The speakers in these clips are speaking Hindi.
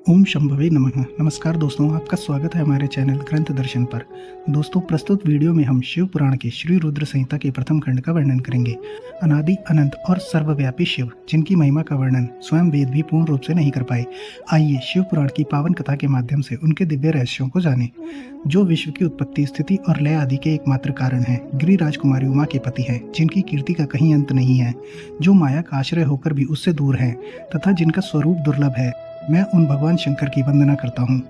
ओम शंभवे नमः। नमस्कार दोस्तों, आपका स्वागत है हमारे चैनल ग्रंथ दर्शन पर। दोस्तों, प्रस्तुत वीडियो में हम शिव पुराण के श्री रुद्र संहिता के प्रथम खंड का वर्णन करेंगे। अनादि अनंत और सर्वव्यापी शिव, जिनकी महिमा का वर्णन स्वयं वेद भी पूर्ण रूप से नहीं कर पाए। आइए शिव पुराण की पावन कथा के माध्यम से उनके दिव्य रहस्यों को जानें, जो विश्व की उत्पत्ति, स्थिति और लय आदि के एकमात्र कारण है। गिरि राजकुमारी उमा के पति हैं, जिनकी कीर्ति का कहीं अंत नहीं है, जो माया का आश्रय होकर भी उससे दूर हैं तथा जिनका स्वरूप दुर्लभ है। मैं उन भगवान शंकर की वंदना करता हूँ।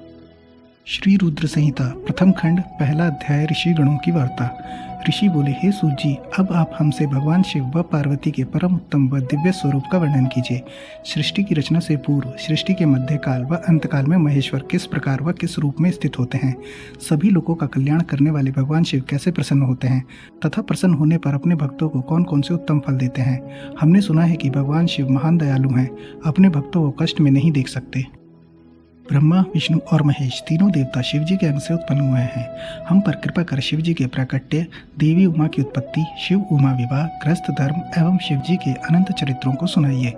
श्री रुद्र संहिता प्रथम खंड, पहला अध्याय। ऋषि गणों की वार्ता। ऋषि बोले, हे सूत जी, अब आप हमसे भगवान शिव व पार्वती के परम उत्तम व दिव्य स्वरूप का वर्णन कीजिए। सृष्टि की रचना से पूर्व, सृष्टि के मध्यकाल व अंतकाल में महेश्वर किस प्रकार व किस रूप में स्थित होते हैं, सभी लोगों का कल्याण करने वाले भगवान शिव कैसे प्रसन्न होते हैं तथा प्रसन्न होने पर अपने भक्तों को कौन कौन से उत्तम फल देते हैं। हमने सुना है कि भगवान शिव महान दयालु हैं, अपने भक्तों को कष्ट में नहीं देख सकते। ब्रह्मा, विष्णु और महेश तीनों देवता शिव जी के अंग से उत्पन्न हुए हैं। हम पर कृपा कर शिव जी के प्राकट्य, देवी उमा की उत्पत्ति, शिव उमा विवाह, ग्रस्त धर्म एवं शिव जी के अनंत चरित्रों को सुनाइए।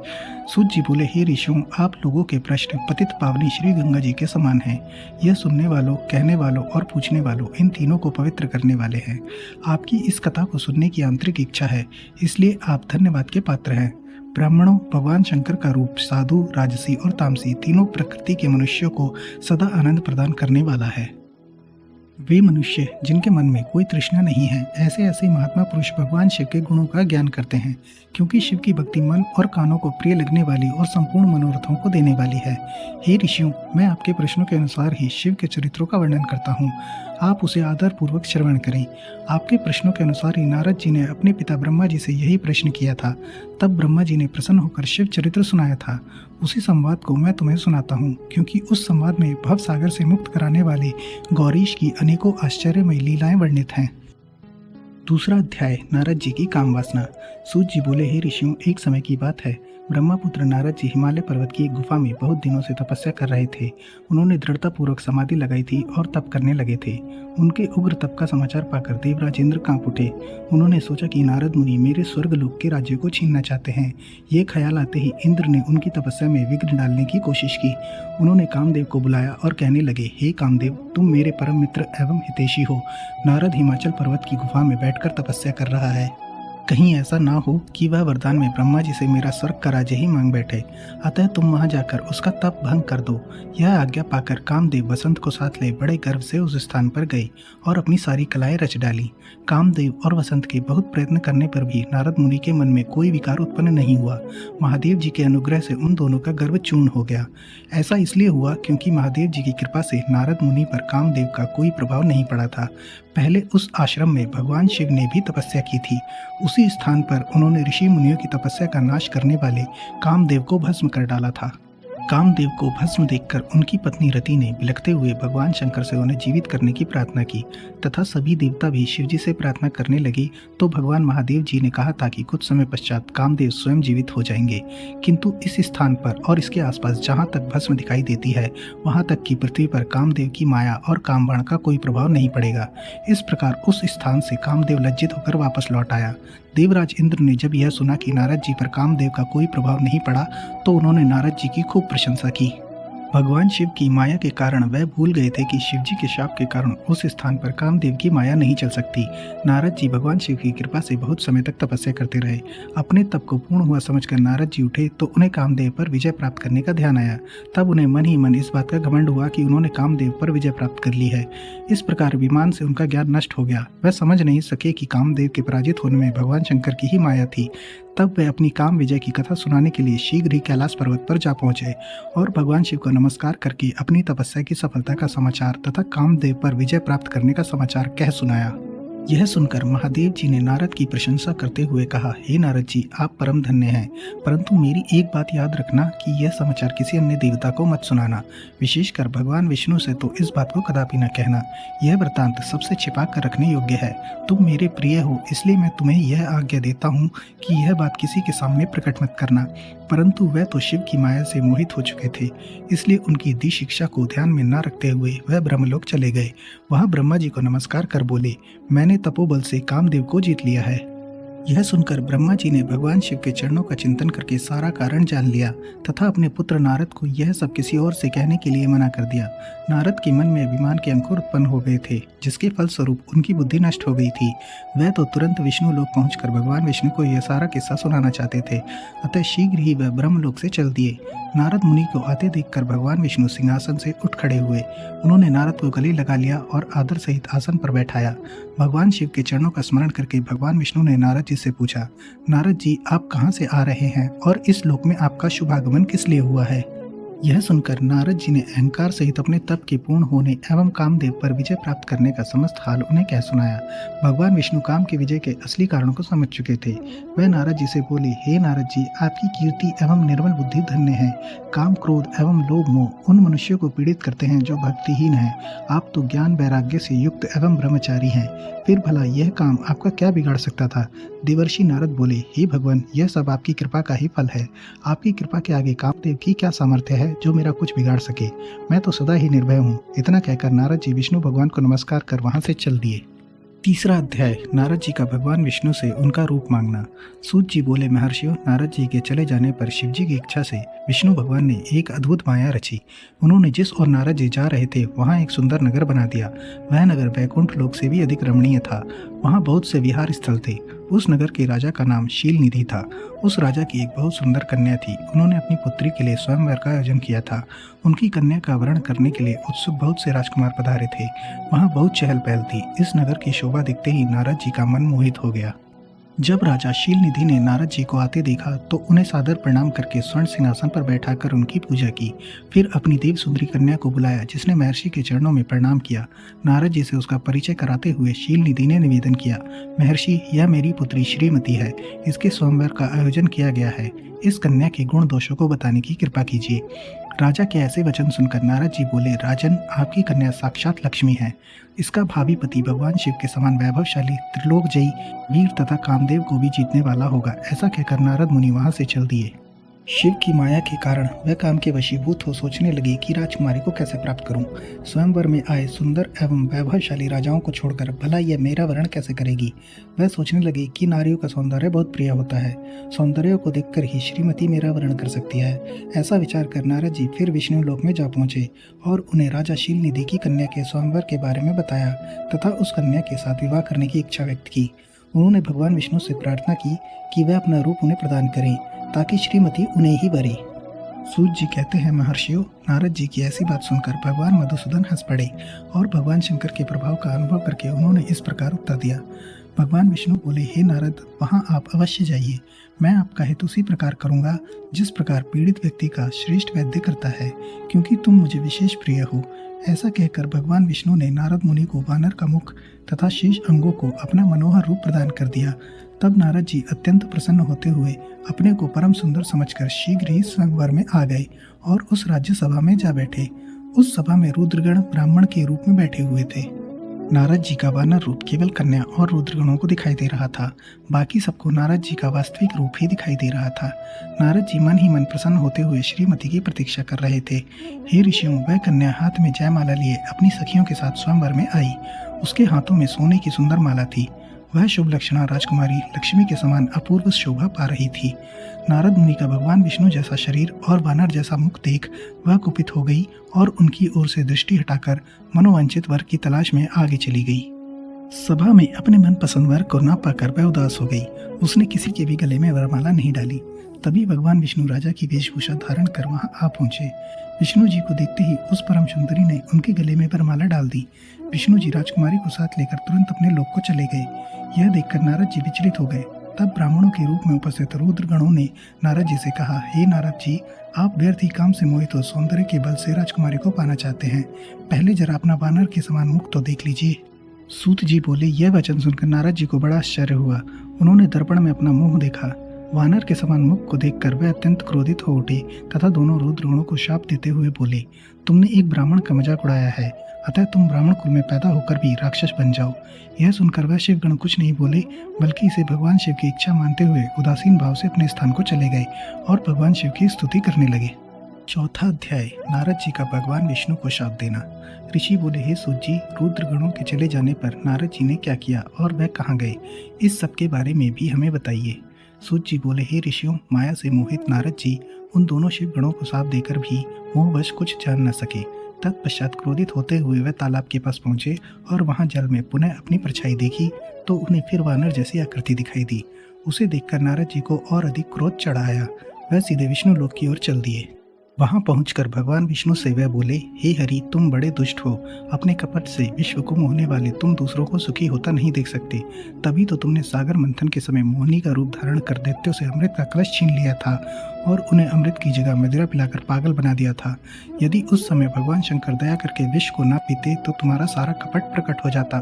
सूत जी बोले, हे ऋषियों, आप लोगों के प्रश्न पतित पावनी श्री गंगा जी के समान हैं। यह सुनने वालों, कहने वालों और पूछने वालों, इन तीनों को पवित्र करने वाले हैं। आपकी इस कथा को सुनने की आंतरिक इच्छा है, इसलिए आप धन्यवाद के पात्र हैं। ब्राह्मणों, भगवान शंकर का रूप साधु, राजसी और तामसी तीनों प्रकृति के मनुष्यों को सदा आनंद प्रदान करने वाला है। वे मनुष्य जिनके मन में कोई तृष्णा नहीं है, ऐसे ऐसे महात्मा पुरुष भगवान शिव के गुणों का ज्ञान करते हैं, क्योंकि शिव की भक्ति मन और कानों को प्रिय लगने वाली और संपूर्ण मनोरथों को देने वाली है। हे ऋषियों, मैं आपके प्रश्नों के अनुसार ही शिव के चरित्रों का वर्णन करता हूँ। आप उसे आदर पूर्वक श्रवण करें। आपके प्रश्नों के अनुसार ही नारद जी ने अपने पिता ब्रह्मा जी से यही प्रश्न किया था। तब ब्रह्मा जी ने प्रसन्न होकर शिव चरित्र सुनाया था। उसी संवाद को मैं तुम्हें सुनाता हूँ, क्योंकि उस संवाद में भव सागर से मुक्त कराने वाले गौरीश की अनेकों आश्चर्यमय लीलाएं वर्णित हैं। दूसरा अध्याय, नारद जी की काम वासना। सूत जी बोले, हे ऋषियों, एक समय की बात है। ब्रह्मपुत्र नारद जी हिमालय पर्वत की एक गुफा में बहुत दिनों से तपस्या कर रहे थे। उन्होंने दृढ़तापूर्वक समाधि लगाई थी और तप करने लगे थे। उनके उग्र तप का समाचार पाकर देवराज इंद्र कांप उठे। उन्होंने सोचा कि नारद मुनि मेरे स्वर्गलोक के राज्य को छीनना चाहते हैं। ये ख्याल आते ही इंद्र ने उनकी तपस्या में विघ्न डालने की कोशिश की। उन्होंने कामदेव को बुलाया और कहने लगे, हे कामदेव, तुम मेरे परम मित्र एवं हितैषी हो। नारद हिमाचल पर्वत की गुफा में बैठकर तपस्या कर रहा है। कहीं ऐसा ना हो कि वह वरदान में ब्रह्मा जी से मेरा स्वर्ग का राज्य ही मांग बैठे। अतः तुम वहां जाकर उसका तप भंग कर दो। यह आज्ञा पाकर कामदेव वसंत को साथ ले बड़े गर्व से उस स्थान पर गए और अपनी सारी कलाएं रच डाली। कामदेव और वसंत के बहुत प्रयत्न करने पर भी नारद मुनि के मन में कोई विकार उत्पन्न नहीं हुआ। महादेव जी के अनुग्रह से उन दोनों का गर्व चूर्ण हो गया। ऐसा इसलिए हुआ क्योंकि महादेव जी की कृपा से नारद मुनि पर कामदेव का कोई प्रभाव नहीं पड़ा था। पहले उस आश्रम में भगवान शिव ने भी तपस्या की थी। उसी स्थान पर उन्होंने ऋषि मुनियों की तपस्या का नाश करने वाले कामदेव को भस्म कर डाला था। कामदेव को भस्म देखकर उनकी पत्नी रति ने बिलखते हुए भगवान शंकर से उन्हें जीवित करने की प्रार्थना की तथा सभी देवता भी शिवजी से प्रार्थना करने लगे। तो भगवान महादेव जी ने कहा था कि कुछ समय पश्चात कामदेव स्वयं जीवित हो जाएंगे, किंतु इस स्थान पर और इसके आसपास जहाँ तक भस्म दिखाई देती है, वहाँ तक की पृथ्वी पर कामदेव की माया और कामबाण का कोई प्रभाव नहीं पड़ेगा। इस प्रकार उस स्थान से कामदेव लज्जित होकर वापस लौट आया। देवराज इंद्र ने जब यह सुना कि नारद जी पर कामदेव का कोई प्रभाव नहीं पड़ा, तो उन्होंने नारद जी की खूब प्रशंसा की। भगवान शिव की माया के कारण वह भूल गए थे कि शिव जी के शाप के कारण उस स्थान पर कामदेव की माया नहीं चल सकती। नारद जी भगवान शिव की कृपा से बहुत समय तक तपस्या करते रहे। अपने तप को पूर्ण हुआ समझकर नारद जी उठे तो उन्हें कामदेव पर विजय प्राप्त करने का ध्यान आया। तब उन्हें मन ही मन इस बात का घमंड हुआ कि उन्होंने कामदेव पर विजय प्राप्त कर ली है। इस प्रकार विमान से उनका ज्ञान नष्ट हो गया। वह समझ नहीं सके कि कामदेव के पराजित होने में भगवान शंकर की ही माया थी। तब वे अपनी काम विजय की कथा सुनाने के लिए शीघ्र ही कैलाश पर्वत पर जा पहुंचे और भगवान शिव को नमस्कार करके अपनी तपस्या की सफलता का समाचार तथा कामदेव पर विजय प्राप्त करने का समाचार कह सुनाया। यह सुनकर महादेव जी ने नारद की प्रशंसा करते हुए कहा, हे नारद जी, आप परम धन्य हैं, परंतु मेरी एक बात याद रखना कि यह समाचार किसी अन्य देवता को मत सुनाना, विशेषकर भगवान विष्णु से तो इस बात को कदापि न कहना। यह वृत्तांत सबसे छिपा कर रखने योग्य है। तुम मेरे प्रिय हो, इसलिए मैं तुम्हें यह आज्ञा देता हूँ कि यह बात किसी के सामने प्रकट मत करना। परंतु वह तो शिव की माया से मोहित हो चुके थे, इसलिए उनकी दी शिक्षा को ध्यान में न रखते हुए वह ब्रह्मलोक चले गए। वहां ब्रह्मा जी को नमस्कार कर बोले, मैंने तपोबल से कामदेव को जीत लिया है। यह सुनकर ब्रह्मा जी ने भगवान शिव के चरणों का चिंतन करके सारा कारण जान लिया तथा अपने पुत्र नारद को यह सब किसी और से कहने के लिए मना कर दिया। नारद के मन में अभिमान के अंकुर उत्पन्न हो गए थे, जिसके फलस्वरूप उनकी बुद्धि नष्ट हो गई थी। वह तो तुरंत विष्णु लोक पहुंचकर भगवान विष्णु को यह सारा किस्सा सुनाना चाहते थे, अतः शीघ्र ही वह ब्रह्मलोक से चल दिए। नारद मुनि को आते देखकर भगवान विष्णु सिंहासन से उठ खड़े हुए। उन्होंने नारद को गले लगा लिया और आदर सहित आसन पर बैठाया। भगवान शिव के चरणों का स्मरण करके भगवान विष्णु ने नारद जी से पूछा, नारद जी, आप कहाँ से आ रहे हैं और इस लोक में आपका शुभागमन किस लिए हुआ है? यह सुनकर नारद जी ने अहंकार सहित अपने तप के पूर्ण होने एवं कामदेव पर विजय प्राप्त करने का समस्त हाल उन्हें कह सुनाया। भगवान विष्णु काम के विजय के असली कारणों को समझ चुके थे। वह नारद जी से बोले, हे नारद जी, आपकी कीर्ति एवं निर्मल बुद्धि धन्य है। काम, क्रोध एवं लोभ मोह उन मनुष्यों को पीड़ित करते हैं जो भक्तिहीन हैं। आप तो ज्ञान वैराग्य से युक्त एवं ब्रह्मचारी हैं, फिर भला यह काम आपका क्या बिगाड़ सकता था? देवर्षि नारद बोले, हे भगवान, यह सब आपकी कृपा का ही फल है। आपकी कृपा के आगे कामदेव की क्या सामर्थ्य है जो मेरा कुछ बिगाड़ सके? मैं तो सदा ही निर्भय हूँ। इतना कहकर नारद जी विष्णु भगवान को नमस्कार कर वहां से चल दिए। तीसरा अध्याय, नारद जी का भगवान विष्णु से उनका रूप मांगना। सूत जी बोले, महर्षियों, नारद जी के चले जाने पर शिव जी की इच्छा से विष्णु भगवान ने एक अद्भुत माया रची। उन्होंने जिस ओर नारद जी जा रहे थे वहां एक सुंदर नगर बना दिया। वह नगर वैकुंठ लोक से भी अधिक रमणीय था। वहां बहुत से विहार स्थल थे। उस नगर के राजा का नाम शील निधि था। उस राजा की एक बहुत सुंदर कन्या थी। उन्होंने अपनी पुत्री के लिए स्वयंवर का आयोजन किया था। उनकी कन्या का वरण करने के लिए उत्सुक बहुत से राजकुमार पधारे थे। वहां बहुत चहल पहल थी। इस नगर की शोभा दिखते ही नारद जी का मन मोहित हो गया। जब राजा शील निधि ने नारद जी को आते देखा तो उन्हें सादर प्रणाम करके स्वर्ण सिंहासन पर बैठाकर उनकी पूजा की। फिर अपनी देव सुंदरी कन्या को बुलाया, जिसने महर्षि के चरणों में प्रणाम किया। नारद जी से उसका परिचय कराते हुए शील निधि ने निवेदन किया, महर्षि, यह मेरी पुत्री श्रीमती है। इसके स्वयंवर का आयोजन किया गया है। इस कन्या के गुण दोषों को बताने की कृपा कीजिए। राजा के ऐसे वचन सुनकर नारद जी बोले, राजन, आपकी कन्या साक्षात लक्ष्मी है। इसका भावी पति भगवान शिव के समान वैभवशाली, त्रिलोकजयी, वीर तथा कामदेव को भी जीतने वाला होगा। ऐसा कहकर नारद मुनि वहां से चल दिए। शिव की माया के कारण वह काम के वशीभूत हो सोचने लगे कि राजकुमारी को कैसे प्राप्त करूं। स्वयंवर में आए सुंदर एवं वैभवशाली राजाओं को छोड़कर भला यह मेरा वरण कैसे करेगी। वह सोचने लगे कि नारियों का सौंदर्य बहुत प्रिय होता है। सौंदर्य को देखकर ही श्रीमती मेरा वरण कर सकती है। ऐसा विचार कर नारद जी फिर विष्णु लोक में जा पहुंचे और उन्हें राजा शील निधि की कन्या के स्वयंवर के बारे में बताया तथा उस कन्या के साथ विवाह करने की इच्छा व्यक्त की। उन्होंने भगवान विष्णु से प्रार्थना की कि वह अपना रूप उन्हें प्रदान करें ताकि श्रीमती उन्हें ही वरे। सूत जी कहते हैं, महर्षियों, नारद जी की ऐसी बात सुनकर भगवान मधुसूदन हंस पड़े और भगवान शंकर के प्रभाव का अनुभव करके उन्होंने इस प्रकार उत्तर दिया। भगवान विष्णु बोले, हे नारद, वहाँ आप अवश्य जाइए। मैं आपका हित उसी प्रकार करूँगा जिस प्रकार पीड़ित व्यक्ति का श्रेष्ठ वैद्य करता है, क्योंकि तुम मुझे विशेष प्रिय हो। ऐसा कहकर भगवान विष्णु ने नारद मुनि को वानर का मुख तथा शेष अंगों को अपना मनोहर रूप प्रदान कर दिया। तब नारद जी अत्यंत प्रसन्न होते हुए अपने को परम सुंदर समझकर शीघ्र ही स्वयंवर में आ गए और उस राज्य सभा में जा बैठे। उस सभा में रुद्रगण ब्राह्मण के रूप में बैठे हुए थे। नारद जी का वानर रूप केवल कन्या और रुद्रगणों को दिखाई दे रहा था। बाकी सबको नारद जी का वास्तविक रूप ही दिखाई दे रहा था। नारद जी मन ही मन प्रसन्न होते हुए श्रीमती की प्रतीक्षा कर रहे थे। हे ऋषियों, वह कन्या हाथ में जयमाला लिए अपनी सखियों के साथ स्वयंवर में आई। उसके हाथों में सोने की सुंदर माला थी। वह शुभ लक्षणा राजकुमारी लक्ष्मी के समान अपूर्व शोभा पा रही थी। नारद मुनि का भगवान विष्णु जैसा शरीर और वानर जैसा मुख देख वह कुपित हो गई और उनकी ओर से दृष्टि हटाकर मनोवांछित वर की तलाश में आगे चली गई। सभा में अपने मनपसंद वर को न पाकर वह उदास हो गई। उसने किसी के भी गले में वरमाला नहीं डाली। तभी भगवान विष्णु राजा की वेशभूषा धारण कर वहां आ पहुंचे। विष्णु जी को देखते ही उस परम सुंदरी ने उनके गले में वरमाला डाल दी। विष्णु जी राजकुमारी को साथ लेकर तुरंत अपने लोक को चले गए। यह देखकर नारद जी विचलित हो गए। तब ब्राह्मणों के रूप में उपस्थित रुद्रगणों ने नारद जी से कहा, हे नारद जी, आप व्यर्थ ही काम से मोहित हो सौंदर्य के बल से राजकुमारी को पाना चाहते हैं। पहले जरा अपना वानर के समान मुख तो देख लीजिए। सूत जी बोले, यह वचन सुनकर नारद जी को बड़ा आश्चर्य हुआ। उन्होंने दर्पण में अपना मुंह देखा। वानर के समान मुख को देखकर वे अत्यंत क्रोधित हो उठे तथा दोनों रुद्रगणों को शाप देते हुए बोले, तुमने एक ब्राह्मण का मजाक उड़ाया है, अतः तुम ब्राह्मण कुल में पैदा होकर भी राक्षस बन जाओ। यह सुनकर वह शिवगण कुछ नहीं बोले, बल्कि इसे भगवान शिव की इच्छा मानते हुए उदासीन भाव से अपने स्थान को चले गए और भगवान शिव की स्तुति करने लगे। चौथा अध्याय। नारद जी का भगवान विष्णु को शाप देना। ऋषि बोले, हे सूत जी, रुद्र गणों के चले जाने पर नारद जी ने क्या किया और वह कहाँ गए, इस सब के बारे में भी हमें बताइए। सूत जी बोले, हे ऋषियों, माया से मोहित नारद जी उन दोनों शिव गणों को शाप देकर भी मोहवश कुछ जान न सके। तत्पश्चात क्रोधित होते हुए वह तालाब के पास पहुंचे और वहां जल में पुनः अपनी परछाई देखी तो उन्हें फिर वानर जैसी आकृति दिखाई दी। उसे देखकर नारद जी को और अधिक क्रोध चढ़ आया। वह सीधे विष्णु लोक की ओर चल दिए। वहां पहुंचकर भगवान विष्णु से वह बोले, हे हरि, तुम बड़े दुष्ट हो। अपने कपट से विश्व को मोहने वाले तुम दूसरों को सुखी होता नहीं देख सकते। तभी तो तुमने सागर मंथन के समय मोहिनी का रूप धारण कर दैत्यों से अमृत का कलश छीन लिया था और उन्हें अमृत की जगह मदिरा पिलाकर पागल बना दिया था। यदि उस समय भगवान शंकर दया करके विष को ना पीते तो तुम्हारा सारा कपट प्रकट हो जाता।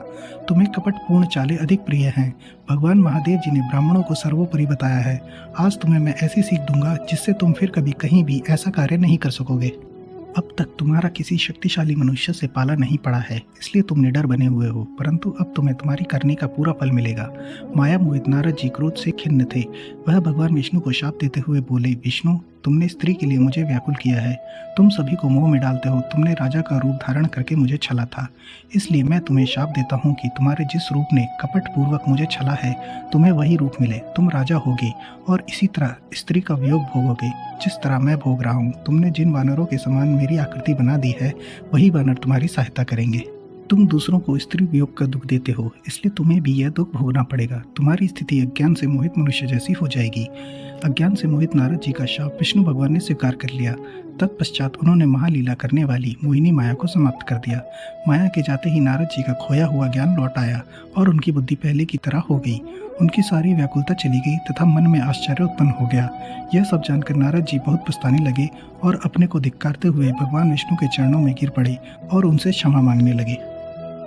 तुम्हें कपट पूर्ण चालें अधिक प्रिय हैं। भगवान महादेव जी ने ब्राह्मणों को सर्वोपरि बताया है। आज तुम्हें मैं ऐसी सीख दूंगा जिससे तुम फिर कभी कहीं भी ऐसा कार्य नहीं कर सकोगे। अब तक तुम्हारा किसी शक्तिशाली मनुष्य से पाला नहीं पड़ा है, इसलिए तुम निडर बने हुए हो, परंतु अब तुम्हें तुम्हारी करनी का पूरा फल मिलेगा। माया मोहित नारद जी क्रोध से खिन्न थे। वह भगवान विष्णु को शाप देते हुए बोले, विष्णु, तुमने स्त्री के लिए मुझे व्याकुल किया है। तुम सभी को मोह में डालते हो। तुमने राजा का रूप धारण करके मुझे छला था, इसलिए मैं तुम्हें शाप देता हूँ कि तुम्हारे जिस रूप ने कपट पूर्वक मुझे छला है, तुम्हें वही रूप मिले। तुम राजा होगे और इसी तरह स्त्री का वियोग भोगोगे जिस तरह मैं भोग रहा हूँ। तुमने जिन वानरों के समान मेरी आकृति बना दी है, वही वानर तुम्हारी सहायता करेंगे। तुम दूसरों को स्त्री वियोग का दुख देते हो, इसलिए तुम्हें भी यह दुख भोगना पड़ेगा। तुम्हारी स्थिति अज्ञान से मोहित मनुष्य जैसी हो जाएगी। अज्ञान से मोहित नारद जी का शाप विष्णु भगवान ने स्वीकार कर लिया। तत्पश्चात उन्होंने महालीला करने वाली मोहिनी माया को समाप्त कर दिया। माया के जाते ही नारद जी का खोया हुआ ज्ञान लौट आया और उनकी बुद्धि पहले की तरह हो गई। उनकी सारी व्याकुलता चली गई तथा मन में आश्चर्य उत्पन्न हो गया। यह सब जानकर नारद जी बहुत पछताने लगे और अपने को धिक्कारते हुए भगवान विष्णु के चरणों में गिर पड़े और उनसे क्षमा मांगने लगे।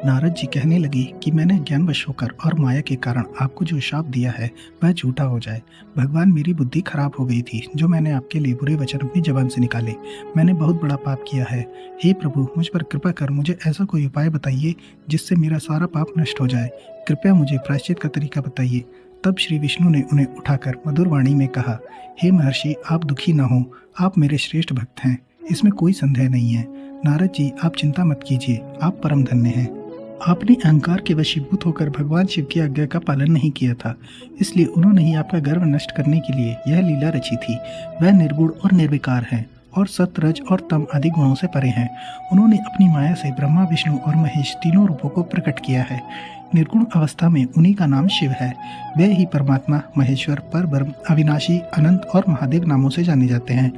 नारद जी कहने लगे कि मैंने ज्ञानवश होकर और माया के कारण आपको जो शाप दिया है वह झूठा हो जाए। भगवान, मेरी बुद्धि खराब हो गई थी जो मैंने आपके लिए बुरे वचन अपनी जबान से निकाले। मैंने बहुत बड़ा पाप किया है। हे प्रभु, मुझ पर कृपा कर मुझे ऐसा कोई उपाय बताइए जिससे मेरा सारा पाप नष्ट हो जाए। कृपया मुझे प्रायश्चित का तरीका बताइए। तब श्री विष्णु ने उन्हें उठाकर मधुर वाणी में कहा, हे महर्षि, आप दुखी न हो। आप मेरे श्रेष्ठ भक्त हैं, इसमें कोई संदेह नहीं है। नारद जी, आप चिंता मत कीजिए, आप परम धन्य हैं। आपने अहंकार के वशीभूत होकर भगवान शिव की आज्ञा का पालन नहीं किया था, इसलिए उन्होंने ही आपका गर्व नष्ट करने के लिए यह लीला रची थी। वह निर्गुण और निर्विकार हैं और सत, रज और तम आदि गुणों से परे हैं। उन्होंने अपनी माया से ब्रह्मा, विष्णु और महेश तीनों रूपों को प्रकट किया है। निर्गुण अवस्था में उन्हीं का नाम शिव है। वे ही परमात्मा, महेश्वर, परब्रह्म, अविनाशी, अनंत और महादेव नामों से जाने जाते हैं।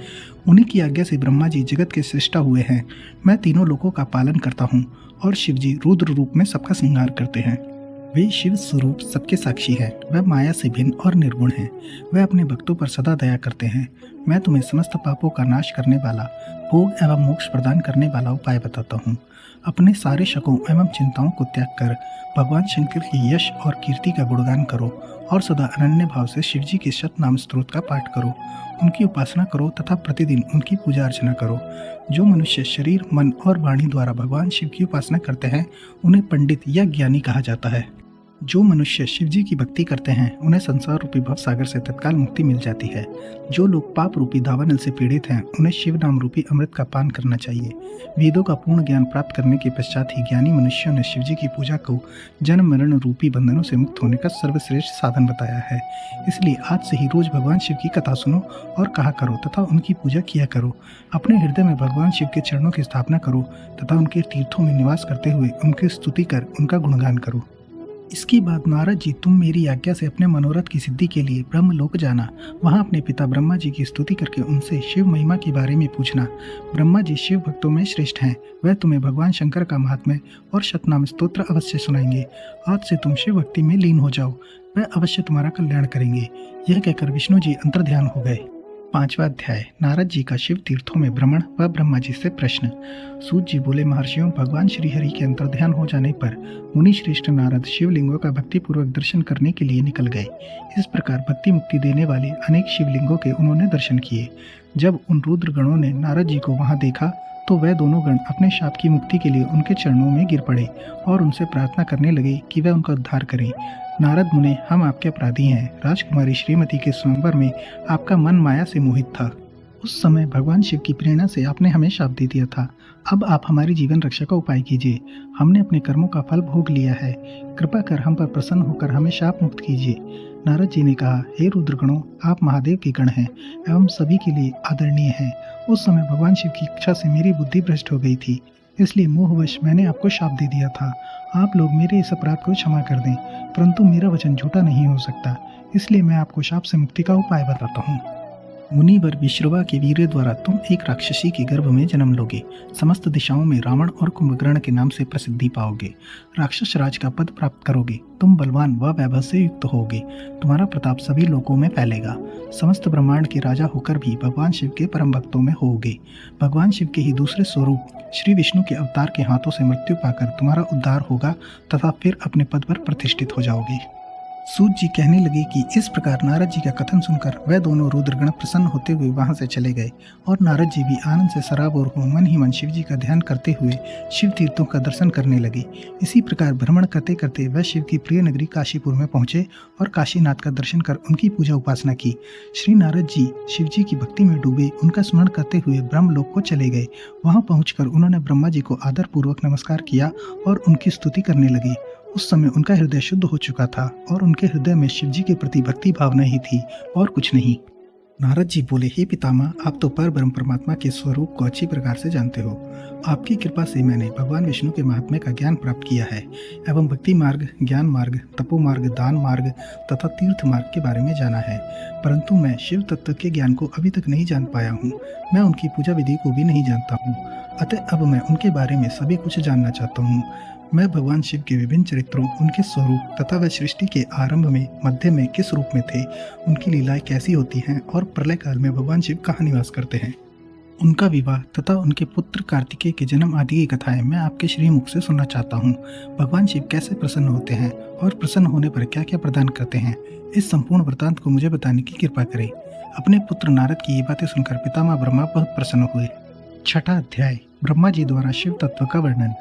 उन्हीं की आज्ञा से ब्रह्मा जी जगत के सृष्टा हुए हैं। मैं तीनों लोकों का पालन करता हूँ और शिव जी रुद्र रूप में सबका श्रृंगार करते हैं। वे शिव स्वरूप सबके साक्षी हैं। वह माया से भिन्न और निर्गुण हैं। वह अपने भक्तों पर सदा दया करते हैं। मैं तुम्हें समस्त पापों का नाश करने वाला, भोग एवं मोक्ष प्रदान करने वाला उपाय बताता हूँ। अपने सारे शकों एवं चिंताओं को त्याग कर भगवान शंकर के यश और कीर्ति का गुणगान करो और सदा अनन्य भाव से शिव जी के शत नाम स्तोत्र का पाठ करो। उनकी उपासना करो तथा प्रतिदिन उनकी पूजा अर्चना करो। जो मनुष्य शरीर, मन और वाणी द्वारा भगवान शिव की उपासना करते हैं उन्हें पंडित या ज्ञानी कहा जाता है। जो मनुष्य शिव जी की भक्ति करते हैं उन्हें संसार रूपी भव सागर से तत्काल मुक्ति मिल जाती है। जो लोग पाप रूपी दावानल से पीड़ित हैं उन्हें शिव नाम रूपी अमृत का पान करना चाहिए। वेदों का पूर्ण ज्ञान प्राप्त करने के पश्चात ही ज्ञानी मनुष्यों ने शिव जी की पूजा को जन्म मरण रूपी बंधनों से मुक्त होने का सर्वश्रेष्ठ साधन बताया है। इसलिए आज से ही रोज भगवान शिव की कथा सुनो और कहा करो तथा उनकी पूजा किया करो। अपने हृदय में भगवान शिव के चरणों की स्थापना करो तथा उनके तीर्थों में निवास करते हुए उनकी स्तुति कर उनका गुणगान करो। इसके बाद नारद जी, तुम मेरी आज्ञा से अपने मनोरथ की सिद्धि के लिए ब्रह्मलोक जाना। वहाँ अपने पिता ब्रह्मा जी की स्तुति करके उनसे शिव महिमा के बारे में पूछना। ब्रह्मा जी शिव भक्तों में श्रेष्ठ हैं। वह तुम्हें भगवान शंकर का महात्म्य और शतनाम स्तोत्र अवश्य सुनाएंगे। आज से तुम शिव भक्ति में लीन हो जाओ, वह अवश्य तुम्हारा कल्याण करेंगे। यह कहकर विष्णु जी अंतर्ध्यान हो गए। पांचवा अध्याय। नारद जी का शिव तीर्थों में भ्रमण व ब्रह्मा जी से प्रश्न। सूत जी बोले, महर्षियों, भगवान श्री हरि के अंतर्ध्यान हो जाने पर मुनि श्रेष्ठ नारद शिवलिंगों का भक्तिपूर्वक दर्शन करने के लिए निकल गए। इस प्रकार भक्ति मुक्ति देने वाले अनेक शिवलिंगों के उन्होंने दर्शन किए। जब उन रुद्र गणों ने नारद जी को वहां देखा तो वह दोनों गण अपने शाप की मुक्ति के लिए उनके चरणों में गिर पड़े और उनसे प्रार्थना करने लगे कि वह उनका उद्धार करें। नारद मुने, हम आपके अपराधी हैं। राजकुमारी श्रीमती के स्वयंवर में आपका मन माया से मोहित था। उस समय भगवान शिव की प्रेरणा से आपने हमें शाप दे दिया था। अब आप हमारी जीवन रक्षा का उपाय कीजिए। हमने अपने कर्मों का फल भोग लिया है। कृपा कर हम पर प्रसन्न होकर हमें शाप मुक्त कीजिए। नारद जी ने कहा, हे रुद्रगणों, आप महादेव के गण हैं एवं सभी के लिए आदरणीय हैं। उस समय भगवान शिव की इच्छा से मेरी बुद्धि भ्रष्ट हो गई थी, इसलिए मोहवश मैंने आपको शाप दे दिया था। आप लोग मेरे इस अपराध को क्षमा कर दें, परंतु मेरा वचन झूठा नहीं हो सकता, इसलिए मैं आपको शाप से मुक्ति का उपाय बताता हूँ। मुनिवर विश्रवा के वीर्य द्वारा तुम एक राक्षसी के गर्भ में जन्म लोगे। समस्त दिशाओं में रावण और कुंभकर्ण के नाम से प्रसिद्धि पाओगे। राक्षस राज का पद प्राप्त करोगे। तुम बलवान व वैभव से युक्त होगे। तुम्हारा प्रताप सभी लोकों में फैलेगा। समस्त ब्रह्मांड के राजा होकर भी भगवान शिव के परम भक्तों में होगे। भगवान शिव के ही दूसरे स्वरूप श्री विष्णु के अवतार के हाथों से मृत्यु पाकर तुम्हारा उद्धार होगा तथा फिर अपने पद पर प्रतिष्ठित हो जाओगे। सूत जी कहने लगे कि इस प्रकार नारद जी का कथन सुनकर वह दोनों रुद्रगण प्रसन्न होते हुए वहां से चले गए और नारद जी भी आनंद से सराबोर हो मन ही मन शिव जी का ध्यान करते हुए शिव तीर्थों का दर्शन करने लगे। इसी प्रकार भ्रमण करते करते वह शिव की प्रिय नगरी काशीपुर में पहुंचे और काशीनाथ का दर्शन कर उनकी पूजा उपासना की। श्री नारद जी शिव जी की भक्ति में डूबे उनका स्मरण करते हुए ब्रह्मलोक को चले गए। वहां पहुंचकर उन्होंने ब्रह्मा जी को आदर पूर्वक नमस्कार किया और उनकी स्तुति करने लगे। उस समय उनका हृदय शुद्ध हो चुका था और उनके हृदय में शिव जी के प्रति भक्ति भावना ही थी और कुछ नहीं। नारद जी बोले, हे पितामह, आप तो पर ब्रह्म परमात्मा के स्वरूप को अच्छी प्रकार से जानते हो। आपकी कृपा से मैंने भगवान विष्णु के महात्म्य का ज्ञान प्राप्त किया है एवं भक्ति मार्ग, ज्ञान मार्ग, तपो मार्ग, दान मार्ग तथा तीर्थ मार्ग के बारे में जाना है, परंतु मैं शिव तत्व के ज्ञान को अभी तक नहीं जान पाया हूँ। मैं उनकी पूजा विधि को भी नहीं जानता हूँ, अतः अब मैं उनके बारे में सभी कुछ जानना चाहता हूँ। मैं भगवान शिव के विभिन्न चरित्रों, उनके स्वरूप तथा वह सृष्टि के आरंभ में, मध्य में किस रूप में थे, उनकी लीलाएं कैसी होती हैं और प्रलय काल में भगवान शिव कहाँ निवास करते हैं, उनका विवाह तथा उनके पुत्र कार्तिकेय के जन्म आदि की कथाएं मैं आपके श्रीमुख से सुनना चाहता हूँ। भगवान शिव कैसे प्रसन्न होते हैं और प्रसन्न होने पर क्या क्या प्रदान करते हैं, इस संपूर्ण वृत्तांत को मुझे बताने की कृपा करें। अपने पुत्र नारद की ये बातें सुनकर पितामह ब्रह्मा बहुत प्रसन्न हुए। छठा अध्याय, ब्रह्मा जी द्वारा शिव तत्व का वर्णन।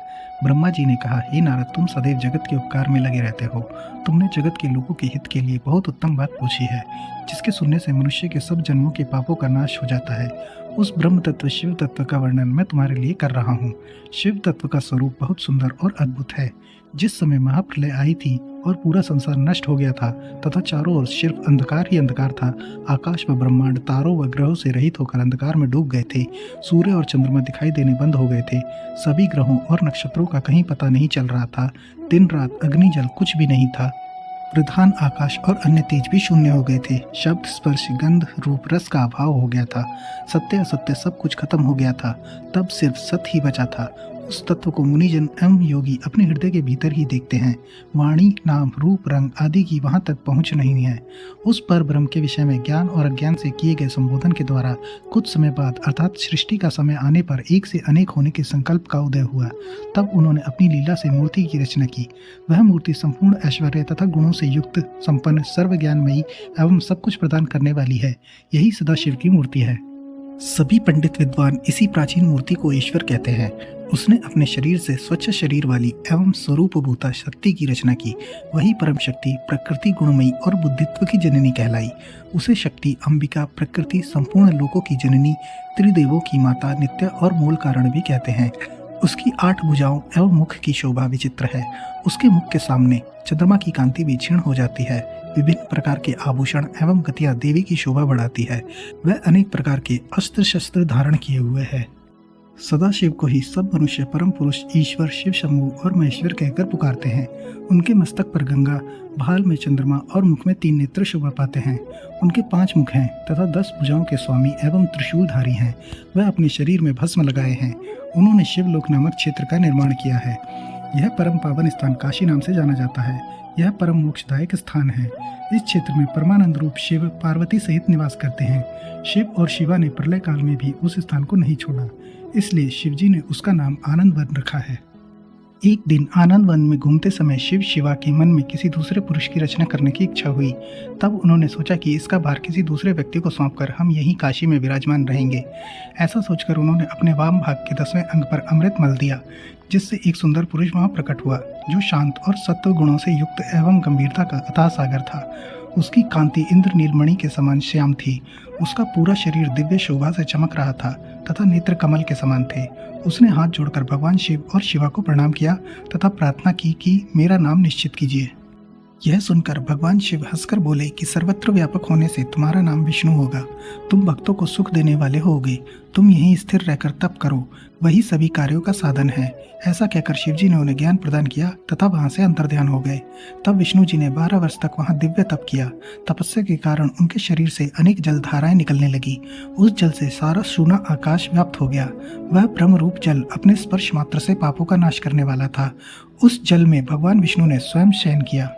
ब्रह्मा जी ने कहा, हे नारद, तुम सदैव जगत के उपकार में लगे रहते हो। तुमने जगत के लोगों के हित के लिए बहुत उत्तम बात पूछी है, जिसके सुनने से मनुष्य के सब जन्मों के पापों का नाश हो जाता है। उस ब्रह्म तत्व शिव तत्व का वर्णन मैं तुम्हारे लिए कर रहा हूँ। शिव तत्व का स्वरूप बहुत सुंदर और अद्भुत है। जिस समय महाप्रलय आई थी और पूरा संसार नष्ट हो गया था तथा चारों ओर सिर्फ अंधकार ही अंधकार था, आकाश व ब्रह्मांड तारों व ग्रहों से रहित होकर अंधकार में डूब गए थे। सूर्य और चंद्रमा दिखाई देने बंद हो गए थे। सभी ग्रहों और नक्षत्रों का कहीं पता नहीं चल रहा था। दिन रात अग्नि जल कुछ भी नहीं था। प्रधान आकाश और अन्य तेज भी शून्य हो गए थे। शब्द, स्पर्श, गंध, रूप, रस का अभाव हो गया था। सत्य असत्य सब कुछ खत्म हो गया था। तब सिर्फ सत्य ही बचा था। उस तत्व को मुनिजन एवं योगी अपने हृदय के भीतर ही देखते हैं। वाणी, नाम, रूप, रंग आदि की वहां तक पहुंच नहीं है। उस पर ब्रह्म के विषय में ज्ञान और अज्ञान से किए गए संबोधन के द्वारा कुछ समय बाद अर्थात सृष्टि का समय आने पर एक से अनेक होने के संकल्प का उदय हुआ। तब उन्होंने अपनी लीला से मूर्ति की रचना की। वह मूर्ति संपूर्ण ऐश्वर्य तथा गुणों से युक्त, संपन्न, सर्वज्ञानमयी एवं सब कुछ प्रदान करने वाली है। यही सदाशिव की मूर्ति है। सभी पंडित विद्वान इसी प्राचीन मूर्ति को ईश्वर कहते हैं। उसने अपने शरीर से स्वच्छ शरीर वाली एवं स्वरूपभूता शक्ति की रचना की। वही परम शक्ति प्रकृति गुणमयी और बुद्धित्व की जननी कहलाई। उसे शक्ति, अंबिका, प्रकृति, संपूर्ण लोकों की जननी, त्रिदेवों की माता, नित्य और मूल कारण भी कहते हैं। उसकी 8 भुजाओं एवं मुख की शोभा विचित्र है। उसके मुख के सामने चंद्रमा की कांति भी क्षीण हो जाती है। विभिन्न प्रकार के आभूषण एवं गतियां देवी की शोभा बढ़ाती है। वह अनेक प्रकार के अस्त्र शस्त्र धारण किए हुए है। सदाशिव को ही सब मनुष्य परम पुरुष ईश्वर शिव शंभु और महेश्वर कहकर पुकारते हैं। उनके मस्तक पर गंगा, भाल में चंद्रमा और मुख में 3 नेत्र शोभा पाते हैं। उनके 5 मुख हैं तथा 10 भुजाओं के स्वामी एवं त्रिशूलधारी हैं। वह अपने शरीर में भस्म लगाए हैं। उन्होंने शिवलोक नामक क्षेत्र का निर्माण किया है। यह परम पावन स्थान काशी नाम से जाना जाता है। यह परम मोक्षदायक स्थान है। इस क्षेत्र में परमानंद रूप शिव पार्वती सहित निवास करते हैं। शिव और शिवा ने प्रलय काल में भी उस स्थान को नहीं छोड़ा, इसलिए शिवजी ने उसका नाम आनंद वन रखा है। एक दिन आनंद वन में घूमते समय शिव शिवा के मन में किसी दूसरे पुरुष की रचना करने की इच्छा हुई। तब उन्होंने सोचा कि इसका भार किसी दूसरे व्यक्ति को सौंपकर हम यहीं काशी में विराजमान रहेंगे। ऐसा सोचकर उन्होंने अपने वाम भाग के 10वें अंग पर अमृत मल दिया, जिससे एक सुंदर पुरुष वहां प्रकट हुआ, जो शांत और सत्व गुणों से युक्त एवं गंभीरता का अथाह सागर था। उसकी कांति इंद्र नीलमणि के समान श्याम थी। उसका पूरा शरीर दिव्य शोभा से चमक रहा था तथा नेत्र कमल के समान थे। उसने हाथ जोड़कर भगवान शिव और शिवा को प्रणाम किया तथा प्रार्थना की कि मेरा नाम निश्चित कीजिए। यह सुनकर भगवान शिव हंसकर बोले कि सर्वत्र व्यापक होने से तुम्हारा नाम विष्णु होगा। तुम भक्तों को सुख देने वाले होगे। तुम यहीं स्थिर रहकर तप करो, वही सभी कार्यों का साधन है। ऐसा कहकर शिवजी ने उन्हें ज्ञान प्रदान किया तथा वहां से अंतर्ध्यान हो गए। तब विष्णु जी ने 12 वर्ष तक वहां दिव्य तप किया। तपस्या के कारण उनके शरीर से अनेक जलधाराएं निकलने लगी। उस जल से सारा सूना आकाश व्याप्त हो गया। वह ब्रह्म रूप जल अपने स्पर्श मात्र से पापों का नाश करने वाला था। उस जल में भगवान विष्णु ने स्वयं शयन किया।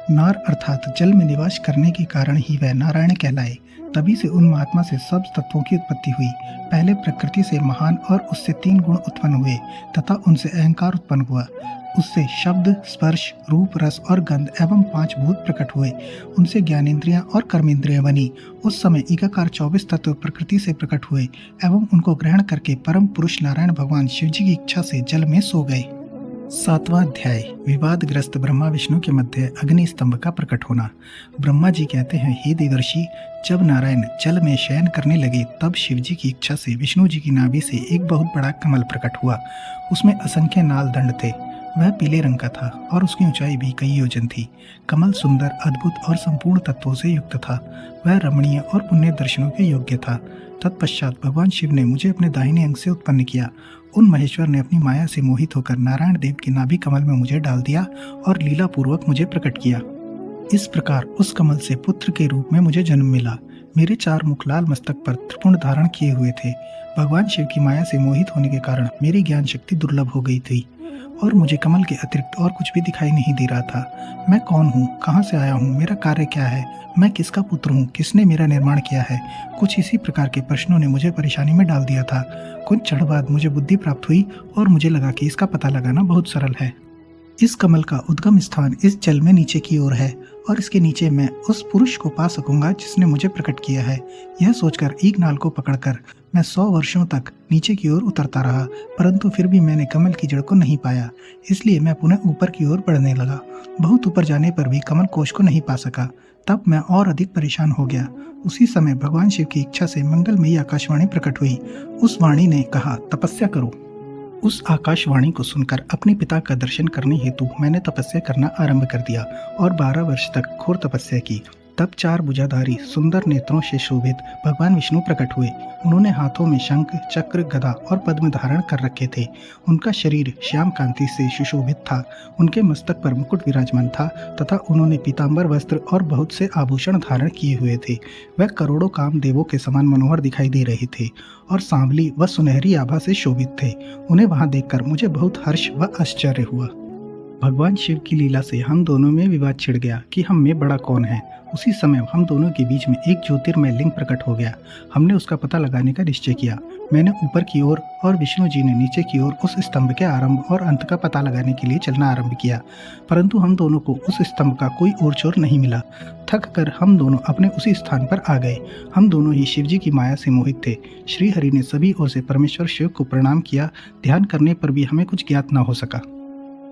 नार अर्थात जल में निवास करने के कारण ही वह नारायण कहलाए। तभी से उन महात्मा से सब तत्वों की उत्पत्ति हुई। पहले प्रकृति से महान और उससे 3 गुण उत्पन्न हुए तथा उनसे अहंकार उत्पन्न हुआ। उससे शब्द, स्पर्श, रूप, रस और गंध एवं 5 भूत प्रकट हुए। उनसे ज्ञानेंद्रियां और कर्मेंद्रियां बनी। उस समय एकाकार 24 तत्व प्रकृति से प्रकट हुए एवं उनको ग्रहण करके परम पुरुष नारायण भगवान शिवजी की इच्छा से जल में सो गए। 7वां अध्याय विवादग्रस्त ब्रह्मा विष्णु के मध्य अग्नि स्तंभ का प्रकट होना। ब्रह्मा जी कहते हैं, हे देवर्षि, जब नारायण जल में शयन करने लगे तब शिवजी की इच्छा से विष्णु जी की नाभि से एक बहुत बड़ा कमल प्रकट हुआ। उसमें असंख्य नाल दंड थे। वह पीले रंग का था और उसकी ऊंचाई भी कई योजन थी। कमल सुंदर, अद्भुत और संपूर्ण तत्वों से युक्त था। वह रमणीय और पुण्य दर्शनों के योग्य था। तत्पश्चात भगवान शिव ने मुझे अपने दाहिने अंग से उत्पन्न किया। उन महेश्वर ने अपनी माया से मोहित होकर नारायण देव के नाभि कमल में मुझे डाल दिया और लीला पूर्वक मुझे प्रकट किया। इस प्रकार उस कमल से पुत्र के रूप में मुझे जन्म मिला। मेरे 4 मुख लाल मस्तक पर त्रिपुंड धारण किए हुए थे। भगवान शिव की माया से मोहित होने के कारण मेरी ज्ञान शक्ति दुर्लभ हो गई थी और मुझे कमल के अतिरिक्त और कुछ भी दिखाई नहीं दे रहा था। मैं कौन हूँ, कहाँ से आया हूँ, मेरा कार्य क्या है, मैं किसका पुत्र हूँ, किसने मेरा निर्माण किया है, कुछ इसी प्रकार के प्रश्नों ने मुझे परेशानी में डाल दिया था। कुछ क्षण बाद मुझे बुद्धि प्राप्त हुई और मुझे लगा कि इसका पता लगाना बहुत सरल है। इस कमल का उद्गम स्थान इस जल में नीचे की ओर है और इसके नीचे मैं उस पुरुष को पा सकूंगा जिसने मुझे प्रकट किया है। यह सोचकर एक नाल को पकड़कर मैं 100 वर्षों तक नीचे की ओर उतरता रहा, परंतु फिर भी मैंने कमल की जड़ को नहीं पाया। इसलिए मैं पुनः ऊपर की ओर बढ़ने लगा। बहुत ऊपर जाने पर भी कमल कोश को नहीं पा सका। तब मैं और अधिक परेशान हो गया। उसी समय भगवान शिव की इच्छा से मंगलमयी आकाशवाणी प्रकट हुई। उस वाणी ने कहा, तपस्या करो। उस आकाशवाणी को सुनकर अपने पिता का दर्शन करने हेतु मैंने तपस्या करना आरंभ कर दिया और 12 वर्ष तक घोर तपस्या की। तब 4 भुजाधारी सुंदर नेत्रों से शोभित भगवान विष्णु प्रकट हुए। उन्होंने हाथों में शंख, चक्र, गदा और पद्म धारण कर रखे थे। उनका शरीर श्याम कांति से सुशोभित था। उनके मस्तक पर मुकुट विराजमान था तथा उन्होंने पीतांबर वस्त्र और बहुत से आभूषण धारण किए हुए थे। वह करोड़ों कामदेवों के समान मनोहर दिखाई दे रहे थे और सांवली व सुनहरी आभा से शोभित थे। उन्हें वहां देखकर मुझे बहुत हर्ष व आश्चर्य हुआ। भगवान शिव की लीला से हम दोनों में विवाद छिड़ गया कि हम में बड़ा कौन है। उसी समय हम दोनों के बीच में एक ज्योतिर्मय लिंग प्रकट हो गया। हमने उसका पता लगाने का निश्चय किया। मैंने ऊपर की ओर और विष्णु जी ने नीचे की ओर उस स्तंभ के आरंभ और अंत का पता लगाने के लिए चलना आरंभ किया, परंतु हम दोनों को उस स्तंभ का कोई ओर छोर नहीं मिला। थक कर हम दोनों अपने उसी स्थान पर आ गए। हम दोनों ही शिव जी की माया से मोहित थे। श्री हरि ने सभी ओर से परमेश्वर शिव को प्रणाम किया। ध्यान करने पर भी हमें कुछ ज्ञात न हो सका।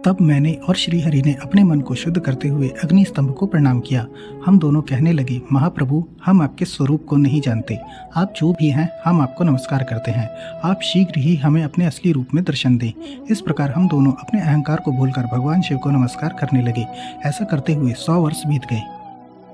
तब मैंने और श्री हरि ने अपने मन को शुद्ध करते हुए अग्नि स्तंभ को प्रणाम किया। हम दोनों कहने लगे, महाप्रभु, हम आपके स्वरूप को नहीं जानते। आप जो भी हैं, हम आपको नमस्कार करते हैं। आप शीघ्र ही हमें अपने असली रूप में दर्शन दें। इस प्रकार हम दोनों अपने अहंकार को भूलकर भगवान शिव को नमस्कार करने लगे। ऐसा करते हुए 100 वर्ष बीत गए।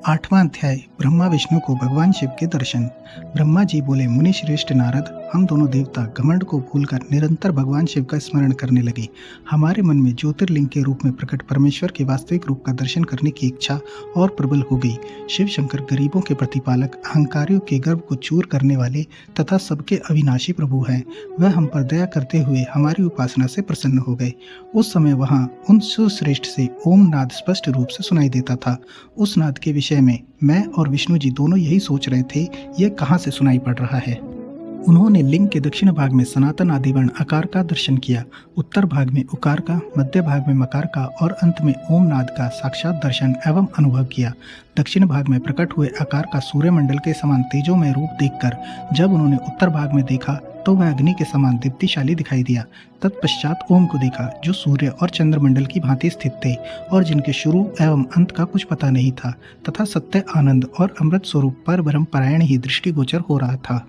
8वां अध्याय ब्रह्मा विष्णु को भगवान शिव के दर्शन। ब्रह्मा जी बोले, मुनि श्रेष्ठ नारद, हम दोनों देवता घमंड को भूलकर निरंतर भगवान शिव का स्मरण करने लगे। हमारे मन में ज्योतिर्लिंग के रूप में प्रकट परमेश्वर के वास्तविक रूप का दर्शन करने की इच्छा और प्रबल हो गई। शिव शंकर गरीबों के प्रतिपालक, अहंकारियों के गर्व को चूर करने वाले तथा सबके अविनाशी प्रभु हैं। वह हम पर दया करते हुए हमारी उपासना से प्रसन्न हो गए। उस समय वहाँ उन सुश्रेष्ठ से ओम नाद स्पष्ट रूप से सुनाई देता था। उस नाद के विषय में मैं और विष्णु जी दोनों यही सोच रहे थे, यह कहाँ से सुनाई पड़ रहा है। उन्होंने लिंग के दक्षिण भाग में सनातन आदिवर्ण आकार का दर्शन किया, उत्तर भाग में उकार का, मध्य भाग में मकार का और अंत में ओम नाद का साक्षात दर्शन एवं अनुभव किया। दक्षिण भाग में प्रकट हुए आकार का सूर्यमंडल के समान तेजोमय रूप देखकर जब उन्होंने उत्तर भाग में देखा तो वह अग्नि के समान दीप्तिशाली दिखाई दिया। तत्पश्चात ओम को देखा, जो सूर्य और चंद्रमंडल की भांति स्थित थे और जिनके शुरू एवं अंत का कुछ पता नहीं था, तथा सत्य, आनंद और अमृत स्वरूप पर ब्रह्म परायण ही दृष्टिगोचर हो रहा था।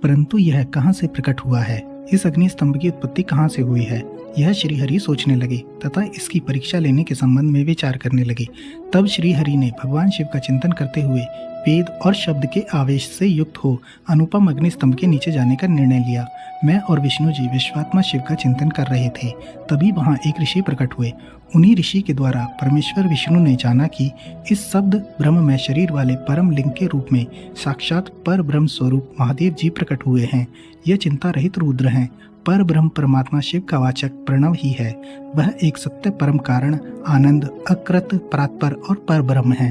परंतु यह कहाँ से प्रकट हुआ है? इस अग्नि स्तंभ की उत्पत्ति कहाँ से हुई है? यह श्रीहरि सोचने लगे तथा इसकी परीक्षा लेने के संबंध में विचार करने लगे। तब श्रीहरि ने भगवान शिव का चिंतन करते हुए वेद और शब्द के आवेश से युक्त हो अनुपम अग्नि स्तंभ के नीचे जाने का निर्णय लिया। मैं और विष्णु जी विश्वात्मा शिव का चिंतन कर रहे थे, तभी वहाँ एक ऋषि प्रकट हुए। उन्हीं ऋषि के द्वारा परमेश्वर विष्णु ने जाना कि इस शब्द ब्रह्ममय शरीर वाले परम लिंग के रूप में साक्षात पर ब्रह्म स्वरूप महादेव जी प्रकट हुए हैं। यह चिंता रहित रुद्र हैं। पर ब्रह्म परमात्मा शिव का वाचक प्रणव ही है। वह एक सत्य परम कारण, आनंद, अकृत, परात्पर और पर ब्रह्म है।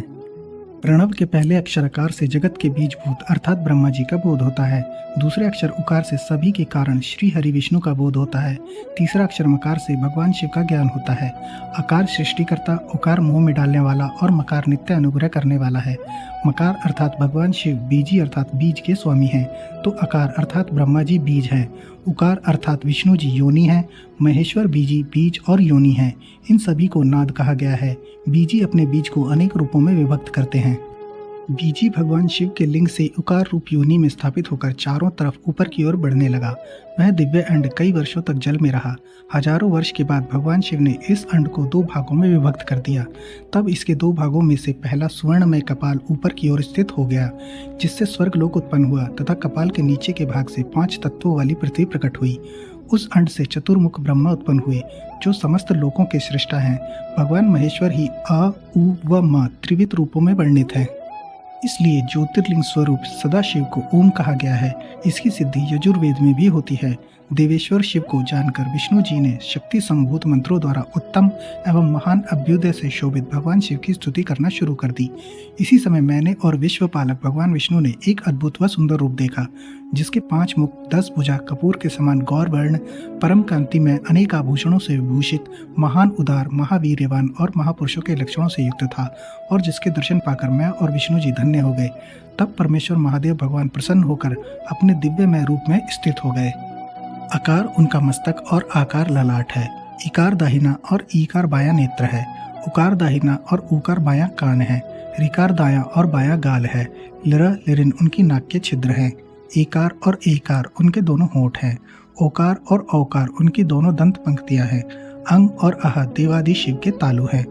प्रणव के पहले अक्षरकार से जगत के बीजभूत अर्थात ब्रह्मा जी का बोध होता है। दूसरे अक्षर उकार से सभी के कारण श्री हरि विष्णु का बोध होता है। तीसरा अक्षर मकार से भगवान शिव का ज्ञान होता है। अकार सृष्टिकर्ता, उकार मुंह में डालने वाला और मकार नित्य अनुग्रह करने वाला है। मकार अर्थात भगवान शिव बीजी अर्थात बीज के स्वामी हैं, तो अकार अर्थात ब्रह्मा जी बीज हैं। उकार अर्थात विष्णु जी योनि हैं। महेश्वर बीजी बीज और योनि हैं। इन सभी को नाद कहा गया है। बीजी अपने बीज को अनेक रूपों में विभक्त करते हैं। बीजी भगवान शिव के लिंग से उकार रूप योनि में स्थापित होकर चारों तरफ ऊपर की ओर बढ़ने लगा। वह दिव्य अंड कई वर्षों तक जल में रहा। हजारों वर्ष के बाद भगवान शिव ने इस अंड को दो भागों में विभक्त कर दिया। तब इसके दो भागों में से पहला स्वर्णमय कपाल ऊपर की ओर स्थित हो गया, जिससे स्वर्गलोक उत्पन्न हुआ, तथा कपाल के नीचे के भाग से 5 तत्वों वाली पृथ्वी प्रकट हुई। उस अंड से चतुर्मुख ब्रह्मा उत्पन्न हुए, जो समस्त लोकों के सृष्टा हैं। भगवान महेश्वर ही अ, उ व म त्रिविध रूपों में वर्णित हैं। इसलिए ज्योतिर्लिंग स्वरूप सदाशिव को ओम कहा गया है। इसकी सिद्धि यजुर्वेद में भी होती है। देवेश्वर शिव को जानकर विष्णु जी ने शक्ति संभूत मंत्रों द्वारा उत्तम एवं महान अभ्युदय से शोभित भगवान शिव की स्तुति करना शुरू कर दी। इसी समय मैंने और विश्वपालक भगवान विष्णु ने एक अद्भुत व सुंदर रूप देखा, जिसके 5 मुख, 10 भुजा, कपूर के समान गौर वर्ण, परम कांति में अनेक आभूषणों से विभूषित, महान, उदार, महावीर्यवान और महापुरुषों के लक्षणों से युक्त था, और जिसके दर्शन पाकर मैं और विष्णु जी धन्य हो गए। तब परमेश्वर महादेव भगवान प्रसन्न होकर अपने दिव्यमय रूप में स्थित हो गए। आकार उनका मस्तक और आकार ललाट है। इकार दाहिना और ईकार बायां नेत्र है। उकार दाहिना और ऊकार बायां कान है। ऋकार दायां और बायां गाल है। लिर लिरिन उनकी नाक के छिद्र हैं। एकार और एकार उनके दोनों होंठ हैं। ओकार और औकार उनकी दोनों दंत पंक्तियां हैं। अंग और अह देवादि शिव के तालु हैं।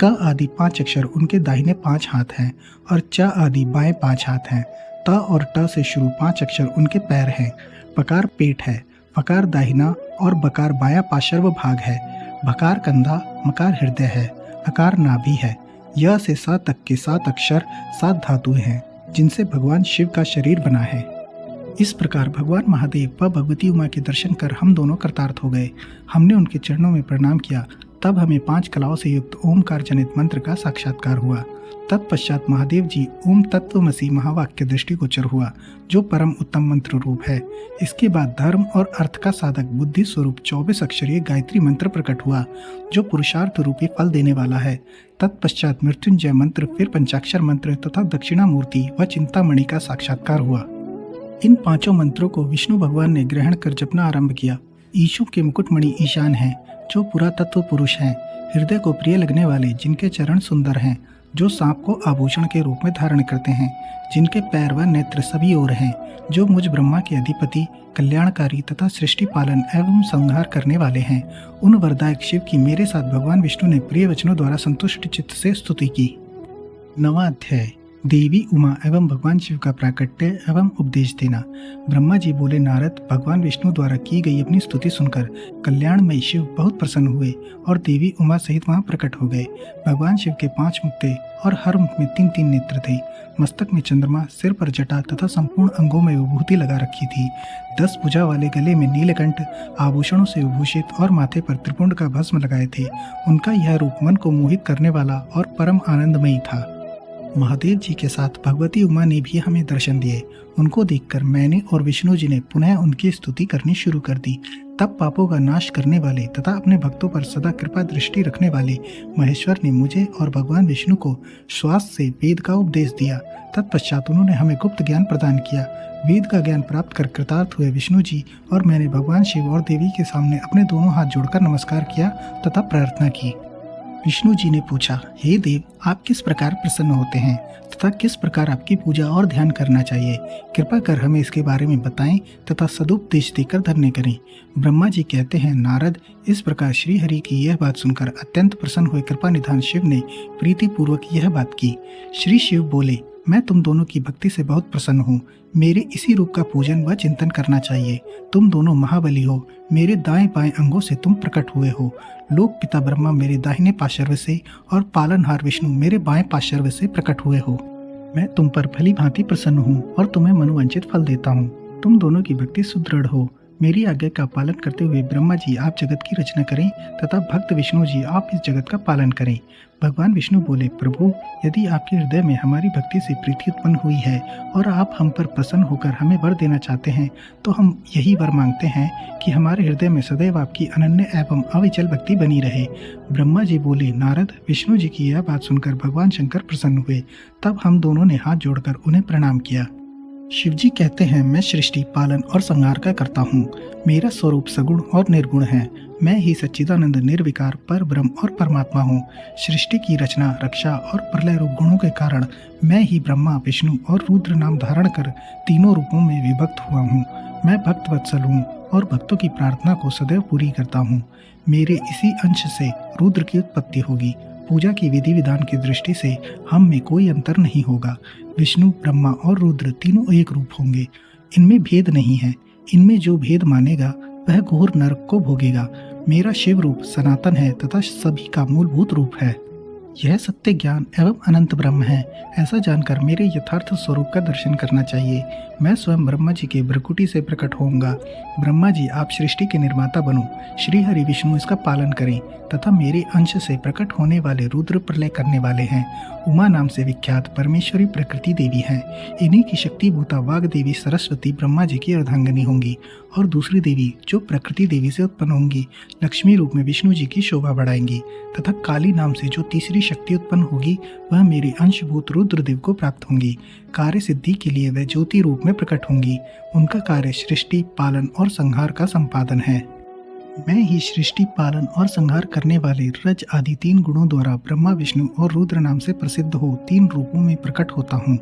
क आदि 5 अक्षर उनके दाहिने 5 हाथ हैं, और च आदि बाएं 5 हाथ हैं। त और ट से शुरू 5 अक्षर उनके पैर हैं। पकार पेट है। फकार दाहिना और बकार बायां पार्श्व भाग है। भकार कंधा, मकार हृदय है। अकार नाभि है। य से स तक के 7 अक्षर 7 धातुएं हैं, जिनसे भगवान शिव का शरीर बना है। इस प्रकार भगवान महादेव व भगवती उमा के दर्शन कर हम दोनों कृतार्थ हो गए। हमने उनके चरणों में प्रणाम किया। तब हमें 5 कलाओं से युक्त ओमकार जनित मंत्र का साक्षात्कार हुआ। तत्पश्चात महादेव जी ओम तत्वमसि महावाक्य दृष्टिगोचर हुआ, जो परम उत्तम मंत्र रूप है। इसके बाद धर्म और अर्थ का साधक बुद्धि स्वरूप 24 अक्षरीय गायत्री मंत्र प्रकट हुआ, जो पुरुषार्थ रूपी फल देने वाला है। तत्पश्चात मृत्युंजय मंत्र, फिर पंचाक्षर मंत्र तथा दक्षिणामूर्ति व चिंतामणि का साक्षात्कार हुआ। इन 5 मंत्रों को विष्णु भगवान ने ग्रहण कर जपना आरंभ किया। ईशु के मुकुटमणि ईशान हैं, जो पुरातत्व पुरुष हैं, हृदय को प्रिय लगने वाले, जिनके चरण सुंदर हैं, जो सांप को आभूषण के रूप में धारण करते हैं, जिनके पैर व नेत्र सभी ओर हैं, जो मुझ ब्रह्मा के अधिपति, कल्याणकारी तथा सृष्टि पालन एवं संहार करने वाले हैं। उन वरदायक शिव की मेरे साथ भगवान विष्णु ने प्रिय वचनों द्वारा संतुष्ट चित्त से स्तुति की। 9वां अध्याय। देवी उमा एवं भगवान शिव का प्राकट्य एवं उपदेश देना। ब्रह्मा जी बोले, नारद, भगवान विष्णु द्वारा की गई अपनी स्तुति सुनकर कल्याणमय शिव बहुत प्रसन्न हुए और देवी उमा सहित वहां प्रकट हो गए। भगवान शिव के 5 मुख थे और हर मुख में 3-3 नेत्र थे। मस्तक में चंद्रमा, सिर पर जटा तथा संपूर्ण अंगों में विभूति लगा रखी थी। 10 भुजा वाले गले में नीलकंठ, आभूषणों से विभूषित और माथे पर त्रिपुंड का भस्म लगाए थे। उनका यह रूप मन को मोहित करने वाला और परम आनंदमयी था। महादेव जी के साथ भगवती उमा ने भी हमें दर्शन दिए। उनको देखकर मैंने और विष्णु जी ने पुनः उनकी स्तुति करनी शुरू कर दी। तब पापों का नाश करने वाले तथा अपने भक्तों पर सदा कृपा दृष्टि रखने वाले महेश्वर ने मुझे और भगवान विष्णु को श्वास से वेद का उपदेश दिया। तत्पश्चात उन्होंने हमें गुप्त ज्ञान प्रदान किया। वेद का ज्ञान प्राप्त कर कृतार्थ हुए विष्णु जी और मैंने भगवान शिव और देवी के सामने अपने दोनों हाथ जोड़कर नमस्कार किया तथा प्रार्थना की। विष्णु जी ने पूछा, हे देव, आप किस प्रकार प्रसन्न होते हैं तथा किस प्रकार आपकी पूजा और ध्यान करना चाहिए? कृपा कर हमें इसके बारे में बताएं तथा सदुपदेश देकर धन्य करें। ब्रह्मा जी कहते हैं, नारद, इस प्रकार श्री हरि की यह बात सुनकर अत्यंत प्रसन्न हुए कृपा निधान शिव ने प्रीतिपूर्वक यह बात की। श्री शिव बोले, मैं तुम दोनों की भक्ति से बहुत प्रसन्न हूँ। मेरे इसी रूप का पूजन व चिंतन करना चाहिए। तुम दोनों महाबली हो। मेरे दाएं बाएं अंगों से तुम प्रकट हुए हो। लोक पिता ब्रह्मा मेरे दाहिने पार्श्व से और पालनहार विष्णु मेरे बाएं पार्श्व से प्रकट हुए हो। मैं तुम पर भली भांति प्रसन्न हूँ और तुम्हें मनोवांछित फल देता हूँ। तुम दोनों की भक्ति सुदृढ़ हो। मेरी आज्ञा का पालन करते हुए ब्रह्मा जी आप जगत की रचना करें तथा भक्त विष्णु जी आप इस जगत का पालन करें। भगवान विष्णु बोले, प्रभु, यदि आपके हृदय में हमारी भक्ति से प्रीति उत्पन्न हुई है और आप हम पर प्रसन्न होकर हमें वर देना चाहते हैं, तो हम यही वर मांगते हैं कि हमारे हृदय में सदैव आपकी अनन्य एवं अविचल भक्ति बनी रहे। ब्रह्मा जी बोले, नारद, विष्णु जी की यह बात सुनकर भगवान शंकर प्रसन्न हुए। तब हम दोनों ने हाथ जोड़कर उन्हें प्रणाम किया। शिवजी कहते हैं, मैं सृष्टि, पालन और संहार का करता हूँ। मेरा स्वरूप सगुण और निर्गुण है। मैं ही सच्चिदानंद निर्विकार पर ब्रह्म और परमात्मा हूँ। सृष्टि की रचना, रक्षा और प्रलय रूप गुणों के कारण मैं ही ब्रह्मा, विष्णु और रुद्र नाम धारण कर तीनों रूपों में विभक्त हुआ हूँ। मैं भक्त वत्सल हूँ और भक्तों की प्रार्थना को सदैव पूरी करता हूँ। मेरे इसी अंश से रुद्र की उत्पत्ति होगी। पूजा की विधि विधान की दृष्टि से हम में कोई अंतर नहीं होगा। विष्णु, ब्रह्मा और रुद्र तीनों एक रूप होंगे। इनमें भेद नहीं है। इनमें जो भेद मानेगा वह घोर नरक को भोगेगा। मेरा शिव रूप सनातन है तथा सभी का मूलभूत रूप है। यह सत्य ज्ञान एवं अनंत ब्रह्म है। ऐसा जानकर मेरे यथार्थ स्वरूप का दर्शन करना चाहिए। मैं स्वयं ब्रह्मा जी के भ्रकुटी से प्रकट होऊंगा। ब्रह्मा जी, आप सृष्टि के निर्माता बनो। श्री हरि विष्णु इसका पालन करें तथा मेरे अंश से प्रकट होने वाले रुद्र प्रलय करने वाले हैं। उमा नाम से विख्यात परमेश्वरी प्रकृति देवी हैं। इन्हीं की शक्ति भूता वाग देवी सरस्वती ब्रह्मा जी की अर्धांगिनी होंगी और दूसरी देवी जो प्रकृति देवी से उत्पन्न होंगी लक्ष्मी रूप में विष्णु जी की शोभा बढ़ाएंगी तथा काली नाम से जो तीसरी शक्ति उत्पन्न होगी वह मेरे अंशभूत रुद्रदेव को प्राप्त होंगी। कार्य सिद्धि के लिए वह ज्योति रूप में प्रकट होंगी। उनका कार्य सृष्टि, पालन और संहार का संपादन है। मैं ही सृष्टि, पालन और संहार करने वाले रज आदि तीन गुणों द्वारा ब्रह्मा, विष्णु और रुद्र नाम से प्रसिद्ध हो तीन रूपों में प्रकट होता हूँ।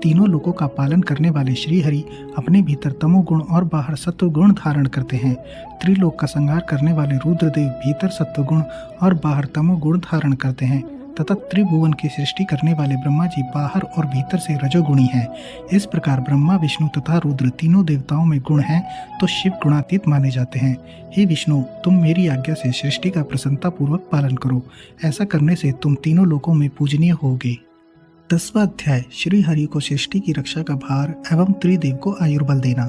तीनों लोकों का पालन करने वाले श्री हरि अपने भीतर तमोगुण और बाहर सत्वगुण धारण करते हैं। त्रिलोक का संहार करने वाले रुद्रदेव भीतर सत्वगुण और बाहर तमोगुण धारण करते हैं तथा त्रिभुवन की सृष्टि करने वाले ब्रह्मा जी बाहर और भीतर से रजोगुणी हैं। इस प्रकार ब्रह्मा, विष्णु तथा रुद्र तीनों देवताओं में गुण हैं तो शिव गुणातीत माने जाते हैं। हे विष्णु, तुम मेरी आज्ञा से सृष्टि का प्रसन्नता पूर्वक पालन करो। ऐसा करने से तुम तीनों लोकों में पूजनीय होगे। 10वां अध्याय, श्री हरि को सृष्टि की रक्षा का भार एवं त्रिदेव को आयुर्बल देना।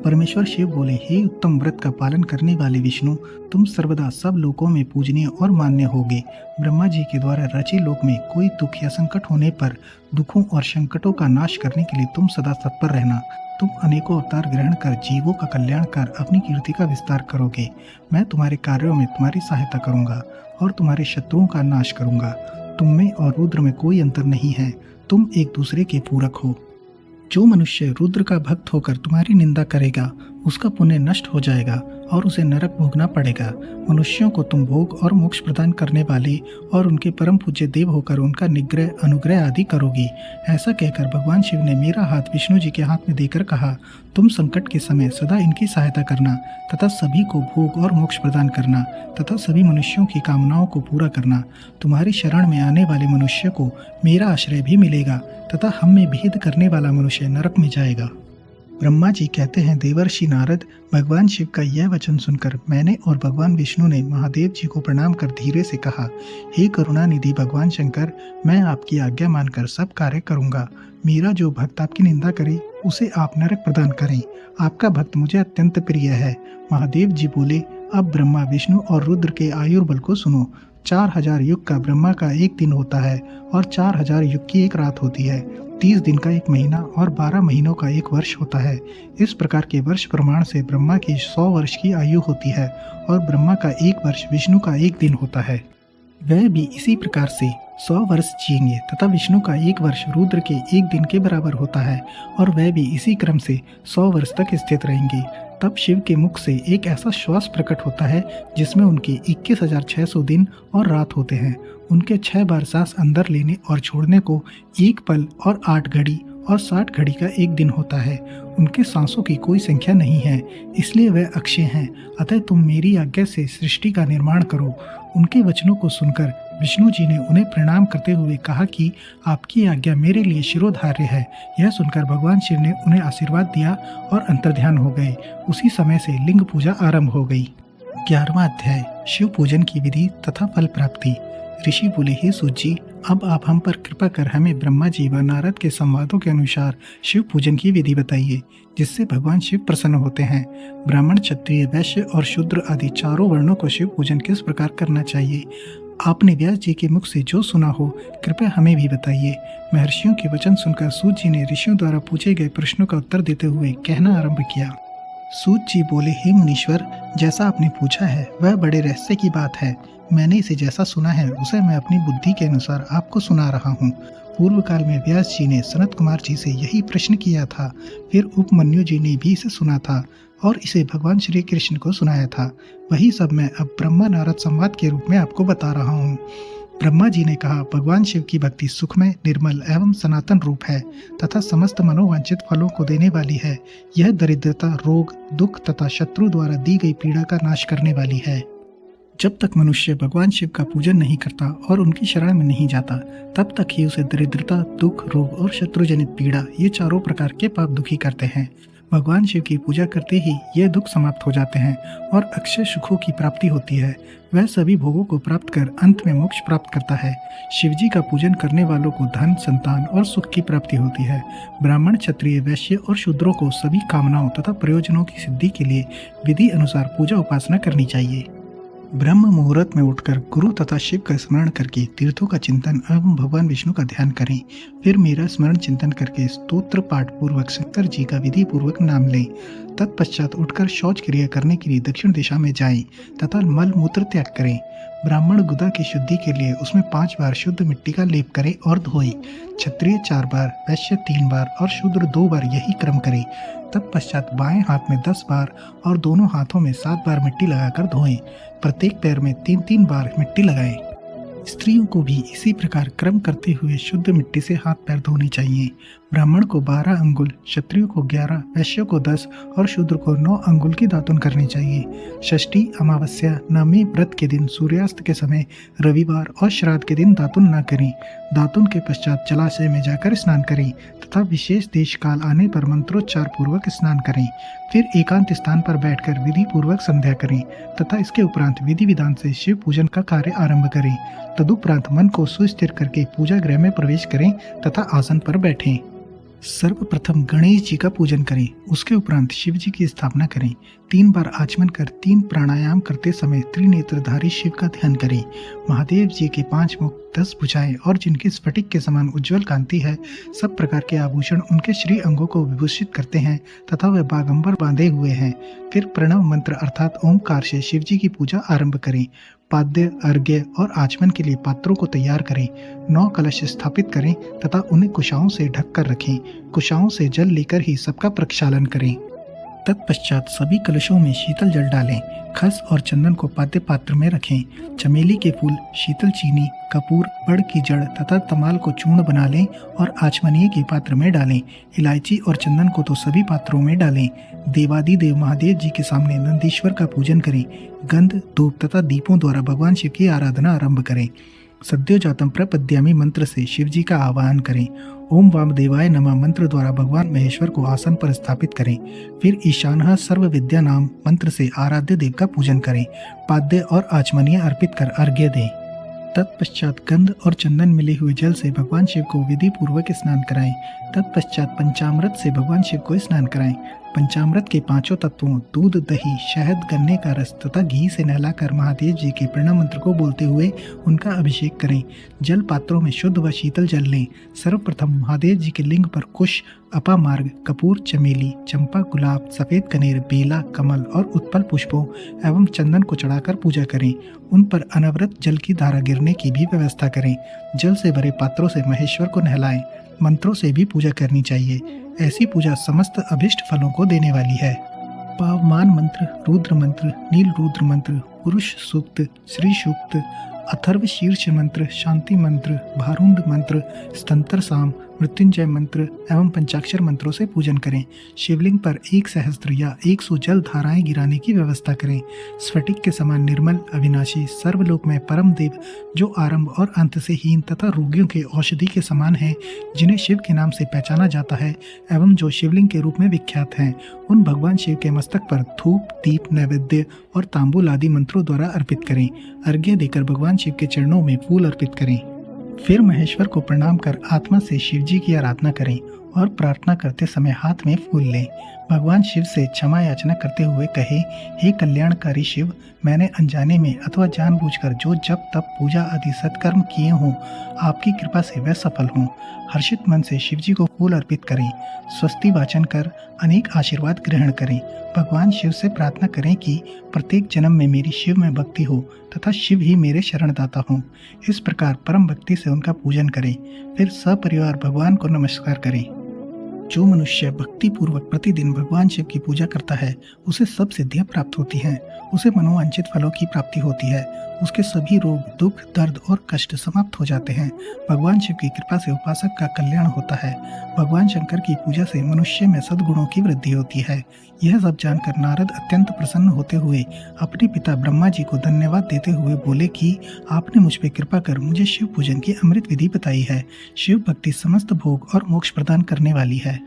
परमेश्वर शिव बोले, हे उत्तम व्रत का पालन करने वाले विष्णु, तुम सर्वदा सब लोकों में पूजनीय और मान्य होगे। ब्रह्मा जी के द्वारा रचे लोक में कोई दुख या संकट होने पर दुखों और संकटों का नाश करने के लिए तुम सदा तत्पर रहना। तुम अनेकों अवतार ग्रहण कर जीवों का कल्याण कर अपनी कीर्ति का विस्तार करोगे। मैं तुम्हारे कार्यों में तुम्हारी सहायता करूंगा और तुम्हारे शत्रुओं का नाश करूंगा। तुम में और रुद्र में कोई अंतर नहीं है। तुम एक दूसरे के पूरक हो। जो मनुष्य रुद्र का भक्त होकर तुम्हारी निंदा करेगा उसका पुण्य नष्ट हो जाएगा और उसे नरक भोगना पड़ेगा। मनुष्यों को तुम भोग और मोक्ष प्रदान करने वाले और उनके परम पूज्य देव होकर उनका निग्रह, अनुग्रह आदि करोगी। ऐसा कहकर भगवान शिव ने मेरा हाथ विष्णु जी के हाथ में देकर कहा, तुम संकट के समय सदा इनकी सहायता करना तथा सभी को भोग और मोक्ष प्रदान करना तथा सभी मनुष्यों की कामनाओं को पूरा करना। तुम्हारी शरण में आने वाले मनुष्य को मेरा आश्रय भी मिलेगा तथा हम में भेद करने वाला मनुष्य नरक में जाएगा। ब्रह्मा जी कहते हैं, देवर्षि नारद, भगवान शिव का यह वचन सुनकर मैंने और भगवान विष्णु ने महादेव जी को प्रणाम कर धीरे से कहा, हे करुणानिधि भगवान शंकर, मैं आपकी आज्ञा मानकर सब कार्य करूंगा। मेरा जो भक्त आपकी निंदा करे उसे आप नरक प्रदान करें। आपका भक्त मुझे अत्यंत प्रिय है। महादेव जी बोले, अब ब्रह्मा, विष्णु और रुद्र के आयुर्बल को सुनो। 4000 युग का ब्रह्मा का एक दिन होता है और 4000 युग की एक रात होती है। 30 दिन का एक महीना और 12 महीनों का एक वर्ष होता है। इस प्रकार के वर्ष प्रमाण से ब्रह्मा की 100 वर्ष की आयु होती है और ब्रह्मा का एक वर्ष विष्णु का एक दिन होता है। वह भी इसी प्रकार से 100 वर्ष जिएंगे तथा विष्णु का एक वर्ष रुद्र के एक दिन के बराबर होता है और वह भी इसी क्रम से 100 वर्ष तक स्थित रहेंगे। तब शिव के मुख से एक ऐसा श्वास प्रकट होता है जिसमें उनके 21,600 दिन और रात होते हैं। उनके 6 बार सांस अंदर लेने और छोड़ने को 1 पल और 8 घड़ी और 60 घड़ी का एक दिन होता है। उनके सांसों की कोई संख्या नहीं है, इसलिए वह अक्षय हैं। अतः तुम मेरी आज्ञा से सृष्टि का निर्माण करो। उनके वचनों को सुनकर विष्णु जी ने उन्हें प्रणाम करते हुए कहा कि आपकी आज्ञा मेरे लिए शिरोधार्य है। यह सुनकर भगवान शिव ने उन्हें आशीर्वाद दिया और अंतर्ध्यान हो गए। उसी समय से लिंग पूजा आरंभ हो गई। 11वां अध्याय, शिव पूजन की विधि तथा फल प्राप्ति। ऋषि बोले, हे सूत जी, अब आप हम पर कृपा कर हमें ब्रह्मा जी व नारद के संवादों के अनुसार शिव पूजन की विधि बताइए, जिससे भगवान शिव प्रसन्न होते हैं। ब्राह्मण, क्षत्रिय, वैश्य और शूद्र आदि चारों वर्णों को शिव पूजन किस प्रकार करना चाहिए? आपने व्यास जी के मुख से जो सुना हो कृपया हमें भी बताइए। महर्षियों के वचन सुनकर सूत जी ने ऋषियों द्वारा पूछे गए प्रश्नों का उत्तर देते हुए कहना आरंभ किया। सूत जी बोले, हे मुनीश्वर, जैसा आपने पूछा है वह बड़े रहस्य की बात है। मैंने इसे जैसा सुना है उसे मैं अपनी बुद्धि के अनुसार आपको सुना रहा हूँ। पूर्व काल में व्यास जी ने सनत कुमार जी से यही प्रश्न किया था। फिर उपमन्यु जी ने भी इसे सुना था और इसे भगवान श्री कृष्ण को सुनाया था। वही सब मैं अब ब्रह्मा नारद संवाद के रूप में आपको बता रहा हूँ। ब्रह्मा जी ने कहा, भगवान शिव की भक्ति सुखमय, निर्मल एवं सनातन रूप है तथा समस्त मनोवांछित फलों को देने वाली है। यह दरिद्रता, रोग, दुख तथा शत्रु द्वारा दी गई पीड़ा का नाश करने वाली है। जब तक मनुष्य भगवान शिव का पूजन नहीं करता और उनकी शरण में नहीं जाता, तब तक ही उसे दरिद्रता, दुख, रोग और शत्रुजनित पीड़ा ये चारों प्रकार के पाप दुखी करते हैं। भगवान शिव की पूजा करते ही ये दुख समाप्त हो जाते हैं और अक्षय सुखों की प्राप्ति होती है। वह सभी भोगों को प्राप्त कर अंत में मोक्ष प्राप्त करता है। शिव जी का पूजन करने वालों को धन, संतान और सुख की प्राप्ति होती है। ब्राह्मण, क्षत्रिय, वैश्य और शूद्रों को सभी कामनाओं तथा प्रयोजनों की सिद्धि के लिए विधि अनुसार पूजा उपासना करनी चाहिए। ब्रह्म मुहूर्त में उठकर गुरु तथा शिव का स्मरण करके तीर्थों का चिंतन एवं भगवान विष्णु का ध्यान करें। फिर मेरा स्मरण चिंतन करके स्तोत्र पाठ पूर्वक शंकर जी का विधि पूर्वक नाम लें। तत्पश्चात उठकर शौच क्रिया करने के लिए दक्षिण दिशा में जाएं तथा मल मूत्र त्याग करें। ब्राह्मण गुदा की शुद्धि के लिए उसमें 5 बार शुद्ध मिट्टी का लेप करें और धोएं। क्षत्रिय 4 बार, वैश्य 3 बार और शूद्र 2 बार यही क्रम करें। तत्पश्चात बाएं हाथ में 10 बार और दोनों हाथों में 7 बार मिट्टी लगाकर धोएं। प्रत्येक पैर में 3-3 बार मिट्टी लगाएं। स्त्रियों को भी इसी प्रकार क्रम करते हुए शुद्ध मिट्टी से हाथ पैर धोने चाहिए। ब्राह्मण को 12 अंगुल, क्षत्रिय को 11, वैश्य को 10 और शूद्र को 9 अंगुल की दातुन करनी चाहिए। षष्ठी, अमावस्या, नवमी व्रत के दिन, सूर्यास्त के समय, रविवार और श्राद्ध के दिन दातुन न करें। दातुन के पश्चात जलाशय में जाकर स्नान करें तथा विशेष देश काल आने पर मंत्रोच्चार पूर्वक स्नान करें। फिर एकांत स्थान पर बैठकर विधि पूर्वक संध्या करें तथा इसके उपरांत विधि विधान से शिव पूजन का कार्य आरंभ करें। तदुपरांत मन को सुस्थिर करके पूजा गृह में प्रवेश करें तथा आसन पर बैठें। सर्वप्रथम गणेश जी का पूजन करें, उसके उपरांत शिव जी की स्थापना करें। 3 बार आचमन कर 3 प्राणायाम करते समय त्रिनेत्रधारी शिव का ध्यान करें। महादेव जी के 5 मुख, 10 भुजाएं और जिनकी स्फटिक के समान उज्जवल कांति है, सब प्रकार के आभूषण उनके श्री अंगों को विभूषित करते हैं तथा वह बागंबर बांधे हुए हैं। फिर प्रणव मंत्र अर्थात ओमकार से शिव जी की पूजा आरंभ करें। पाद्य, अर्घ्य और आचमन के लिए पात्रों को तैयार करें। 9 कलश स्थापित करें तथा उन्हें कुशाओं से ढक कर रखें। कुशाओं से जल लेकर ही सबका प्रक्षालन करें। तत्पश्चात सभी कलशों में शीतल जल डालें। खस और चंदन को पाद्य पात्र में रखें। चमेली के फूल, शीतल चीनी, कपूर, बड़ की जड़ तथा तमाल को चूर्ण बना लें और आचमनीय के पात्र में डालें। इलायची और चंदन को तो सभी पात्रों में डालें। देवादिदेव महादेव जी के सामने नंदीश्वर का पूजन करें। गंध, धूप तथा दीपों द्वारा भगवान शिव की आराधना आरंभ करें। सद्योजातम प्रपद्यामी मंत्र से शिव जी का आवाहन करें। ओम वामदेवाय नमः मंत्र द्वारा भगवान महेश्वर को आसन पर स्थापित करें। फिर ईशानः सर्व विद्या नाम मंत्र से आराध्य देव का पूजन करें। पाद्य और आचमनीय अर्पित कर अर्घ्य दें। तत्पश्चात गंध और चंदन मिले हुए जल से भगवान शिव को विधि पूर्वक स्नान कराएं। तत्पश्चात पंचामृत से भगवान शिव को स्नान कराएं। पंचामृत के पांचों तत्वों दूध, दही, शहद, गन्ने का रस तथा घी से नहलाकर महादेव जी के प्रणव मंत्र को बोलते हुए उनका अभिषेक करें। जल पात्रों में शुद्ध व शीतल जल लें। सर्वप्रथम महादेव जी के लिंग पर कुश, अपामार्ग, कपूर, चमेली, चंपा, गुलाब, सफेद कनेर, बेला, कमल और उत्पल पुष्पों एवं चंदन को चढ़ाकर पूजा करें। उन पर अनवरत जल की धारा गिरने की भी व्यवस्था करें। जल से भरे पात्रों से महेश्वर को नहलाएं। मंत्रों से भी पूजा करनी चाहिए। ऐसी पूजा समस्त अभिष्ट फलों को देने वाली है। पावमान मंत्र, रुद्र मंत्र, नील रुद्र मंत्र, पुरुष सूक्त, श्री सूक्त, अथर्व शीर्ष मंत्र, शांति मंत्र, भारुंड मंत्र, स्तंत्र साम, मृत्युंजय मंत्र एवं पंचाक्षर मंत्रों से पूजन करें। शिवलिंग पर 1 सहस्त्र या 100 जल धाराएं गिराने की व्यवस्था करें। स्फटिक के समान निर्मल, अविनाशी, सर्वलोक में परम देव जो आरंभ और अंत से हीन तथा रोगियों के औषधि के समान हैं, जिन्हें शिव के नाम से पहचाना जाता है एवं जो शिवलिंग के रूप में विख्यात हैं, उन भगवान शिव के मस्तक पर धूप, दीप, नैवेद्य और तांबूल आदि मंत्रों द्वारा अर्पित करें। अर्घ्य देकर भगवान शिव के चरणों में फूल अर्पित करें। फिर महेश्वर को प्रणाम कर आत्मा से शिव जी की आराधना करें और प्रार्थना करते समय हाथ में फूल लें। भगवान शिव से क्षमा याचना करते हुए कहे, हे कल्याणकारी शिव, मैंने अनजाने में अथवा जानबूझकर जो जप तप पूजा आदि सत्कर्म किए हों, आपकी कृपा से वह सफल हों। हर्षित मन से शिव जी को फूल अर्पित करें। स्वस्ति वाचन कर अनेक आशीर्वाद ग्रहण करें। भगवान शिव से प्रार्थना करें कि प्रत्येक जन्म में मेरी शिव में भक्ति हो तथा शिव ही मेरे शरणदाता हों। इस प्रकार परम भक्ति से उनका पूजन करें। फिर सपरिवार भगवान को नमस्कार करें। जो मनुष्य भक्ति पूर्वक प्रतिदिन भगवान शिव की पूजा करता है, उसे सब सिद्धियां प्राप्त होती हैं। उसे मनोवांछित फलों की प्राप्ति होती है। उसके सभी रोग, दुख, दर्द और कष्ट समाप्त हो जाते हैं। भगवान शिव की कृपा से उपासक का कल्याण होता है। भगवान शंकर की पूजा से मनुष्य में सद्गुणों की वृद्धि होती है। यह सब जानकर नारद अत्यंत प्रसन्न होते हुए अपने पिता ब्रह्मा जी को धन्यवाद देते हुए बोले कि आपने मुझ पर कृपा कर मुझे शिव पूजन की अमृत विधि बताई है। शिव भक्ति समस्त भोग और मोक्ष प्रदान करने वाली है।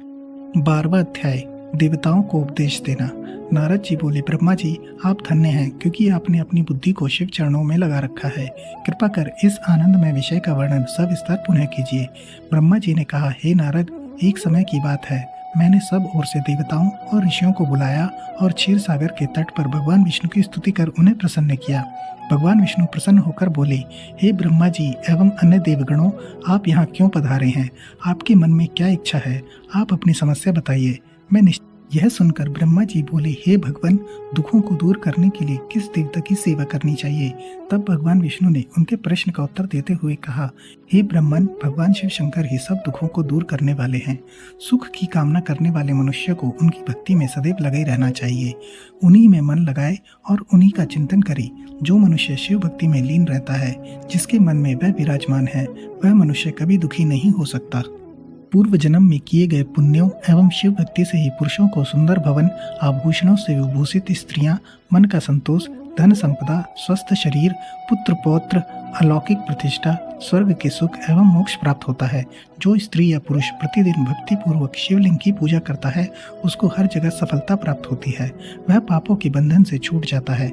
12वां अध्याय, देवताओं को उपदेश देना। नारद जी बोले, ब्रह्मा जी, आप धन्य हैं क्योंकि आपने अपनी बुद्धि को शिव चरणों में लगा रखा है। कृपा कर इस आनंदमय विषय का वर्णन सविस्तार पुनः कीजिए। ब्रह्मा जी ने कहा, हे नारद, एक समय की बात है, मैंने सब ओर से देवताओं और ऋषियों को बुलाया और क्षीर सागर के तट पर भगवान विष्णु की स्तुति कर उन्हें प्रसन्न किया। भगवान विष्णु प्रसन्न होकर बोले, हे ब्रह्मा जी एवं अन्य देवगणों, आप यहाँ क्यों पधारे हैं? आपके मन में क्या इच्छा है? आप अपनी समस्या बताइए। यह सुनकर ब्रह्मा जी बोले, हे भगवान, दुखों को दूर करने के लिए किस देवता की सेवा करनी चाहिए? तब भगवान विष्णु ने उनके प्रश्न का उत्तर देते हुए कहा, हे ब्रह्मन, भगवान शिव शंकर ही सब दुखों को दूर करने वाले हैं। सुख की कामना करने वाले मनुष्य को उनकी भक्ति में सदैव लगे रहना चाहिए। उन्हीं में मन लगाए और उन्हीं का चिंतन करे। जो मनुष्य शिव भक्ति में लीन रहता है, जिसके मन में वह विराजमान है, वह मनुष्य कभी दुखी नहीं हो सकता। पूर्व जन्म में किए गए पुण्यों एवं शिव भक्ति से ही पुरुषों को सुंदर भवन, आभूषणों से विभूषित स्त्रियां, मन का संतोष, धन संपदा, स्वस्थ शरीर, पुत्र पौत्र, अलौकिक प्रतिष्ठा, स्वर्ग के सुख एवं मोक्ष प्राप्त होता है। जो स्त्री या पुरुष प्रतिदिन भक्ति पूर्वक शिवलिंग की पूजा करता है, उसको हर जगह सफलता प्राप्त होती है। वह पापों के बंधन से छूट जाता है।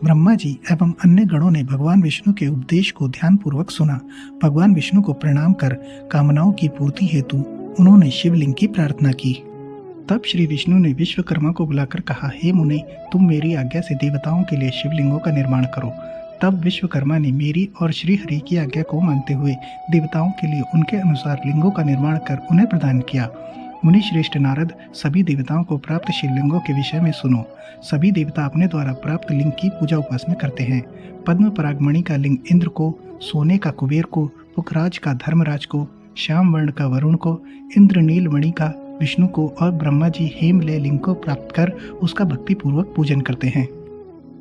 ब्रह्मा जी एवं अन्य गणों ने भगवान विष्णु के उपदेश को ध्यान पूर्वक सुना। भगवान विष्णु को प्रणाम कर कामनाओं की पूर्ति हेतु उन्होंने शिवलिंग की प्रार्थना की। तब श्री विष्णु ने विश्वकर्मा को बुलाकर कहा, हे मुने, तुम मेरी आज्ञा से देवताओं के लिए शिवलिंगों का निर्माण करो। तब विश्वकर्मा ने मेरी और श्री हरि की आज्ञा को मानते हुए देवताओं के लिए उनके अनुसार लिंगों का निर्माण कर उन्हें प्रदान किया। मुनि श्रेष्ठ नारद, सभी देवताओं को प्राप्त शिवलिंगों के विषय में सुनो। सभी देवता अपने द्वारा प्राप्त लिंग की पूजा उपासना करते हैं। पद्म परागमणि का लिंग इंद्र को, सोने का कुबेर को, पुखराज का धर्मराज को, श्याम वर्ण का वरुण को, इंद्रनील मणि का विष्णु को और ब्रह्मा जी हेमलय लिंग को प्राप्त कर उसका भक्ति पूर्वक पूजन करते हैं।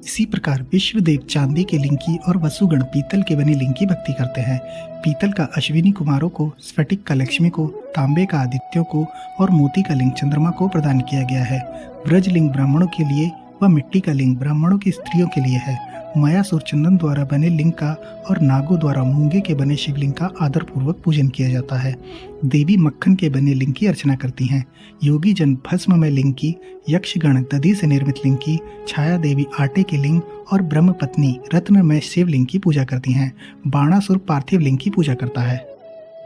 इसी प्रकार विश्वदेव चांदी के लिंग की और वसुगण पीतल के बने लिंग की भक्ति करते हैं। पीतल का अश्विनी कुमारों को, स्फटिक का लक्ष्मी को, तांबे का आदित्यों को और मोती का लिंग चंद्रमा को प्रदान किया गया है। ब्रज लिंग ब्राह्मणों के लिए व मिट्टी का लिंग ब्राह्मणों की स्त्रियों के लिए है। मायासुर चंदन द्वारा बने लिंग का और नागों द्वारा मूंगे के बने शिवलिंग का आदर पूर्वक पूजन किया जाता है। देवी मक्खन के बने लिंग की अर्चना करती हैं। योगी जन भस्ममय लिंग की, यक्षगण दधि से निर्मित लिंग की, छाया देवी आटे के लिंग और ब्रह्म पत्नी रत्नमय शिवलिंग की पूजा करती हैं। बाणासुर पार्थिव लिंग की पूजा करता है।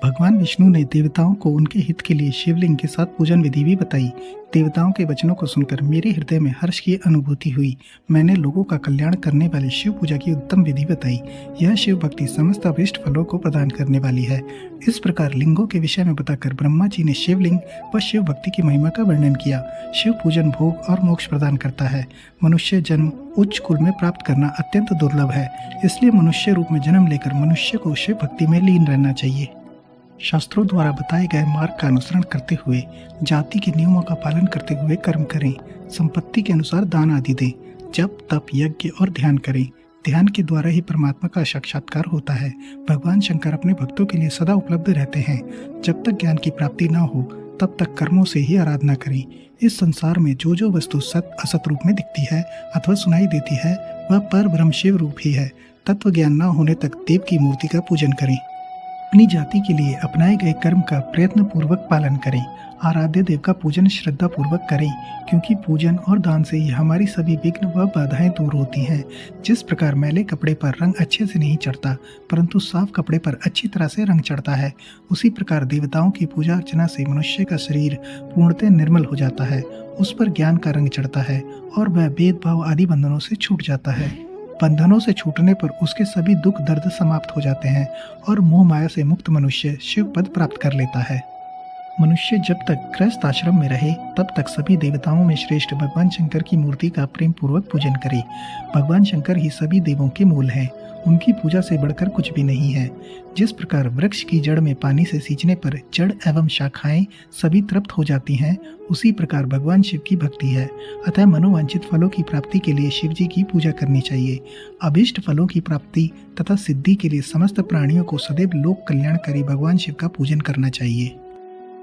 भगवान विष्णु ने देवताओं को उनके हित के लिए शिवलिंग के साथ पूजन विधि भी बताई। देवताओं के वचनों को सुनकर मेरे हृदय में हर्ष की अनुभूति हुई। मैंने लोगों का कल्याण करने वाली शिव पूजा की उत्तम विधि बताई। यह शिव भक्ति समस्त अभीष्ट फलों को प्रदान करने वाली है। इस प्रकार लिंगों के विषय में बताकर ब्रह्मा जी ने शिवलिंग व शिव भक्ति की महिमा का वर्णन किया। शिव पूजन भोग और मोक्ष प्रदान करता है। मनुष्य जन्म उच्च कुल में प्राप्त करना अत्यंत दुर्लभ है, इसलिए मनुष्य रूप में जन्म लेकर मनुष्य को शिव भक्ति में लीन रहना चाहिए। शास्त्रों द्वारा बताए गए मार्ग का अनुसरण करते हुए, जाति के नियमों का पालन करते हुए कर्म करें। संपत्ति के अनुसार दान आदि दें। जप तप यज्ञ और ध्यान करें। ध्यान के द्वारा ही परमात्मा का साक्षात्कार होता है। भगवान शंकर अपने भक्तों के लिए सदा उपलब्ध रहते हैं। जब तक ज्ञान की प्राप्ति न हो तब तक कर्मों से ही आराधना करें। इस संसार में जो जो वस्तु सत असत रूप में दिखती है अथवा सुनाई देती है वह पर ब्रह्म शिव रूप ही है। तत्व ज्ञान न होने तक देव की मूर्ति का पूजन करें। अपनी जाति के लिए अपनाए गए कर्म का प्रयत्न पूर्वक पालन करें। आराध्य देव का पूजन श्रद्धा पूर्वक करें, क्योंकि पूजन और दान से ही हमारी सभी विघ्न व बाधाएं दूर होती हैं। जिस प्रकार मैले कपड़े पर रंग अच्छे से नहीं चढ़ता, परंतु साफ कपड़े पर अच्छी तरह से रंग चढ़ता है, उसी प्रकार देवताओं की पूजा अर्चना से मनुष्य का शरीर पूर्णतः निर्मल हो जाता है। उस पर ज्ञान का रंग चढ़ता है और वह भेदभाव आदि बंधनों से छूट जाता है। बंधनों से छूटने पर उसके सभी दुख दर्द समाप्त हो जाते हैं और मोह माया से मुक्त मनुष्य शिव पद प्राप्त कर लेता है। मनुष्य जब तक गृहस्थ आश्रम में रहे तब तक सभी देवताओं में श्रेष्ठ भगवान शंकर की मूर्ति का प्रेम पूर्वक पूजन करे। भगवान शंकर ही सभी देवों के मूल हैं। उनकी पूजा से बढ़कर कुछ भी नहीं है। जिस प्रकार वृक्ष की जड़ में पानी से सींचने पर जड़ एवं शाखाएं सभी तृप्त हो जाती हैं, उसी प्रकार भगवान शिव की भक्ति है। अतः मनोवांछित फलों की प्राप्ति के लिए शिव जी की पूजा करनी चाहिए। अभीष्ट फलों की प्राप्ति तथा सिद्धि के लिए समस्त प्राणियों को सदैव लोक कल्याणकारी भगवान शिव का पूजन करना चाहिए।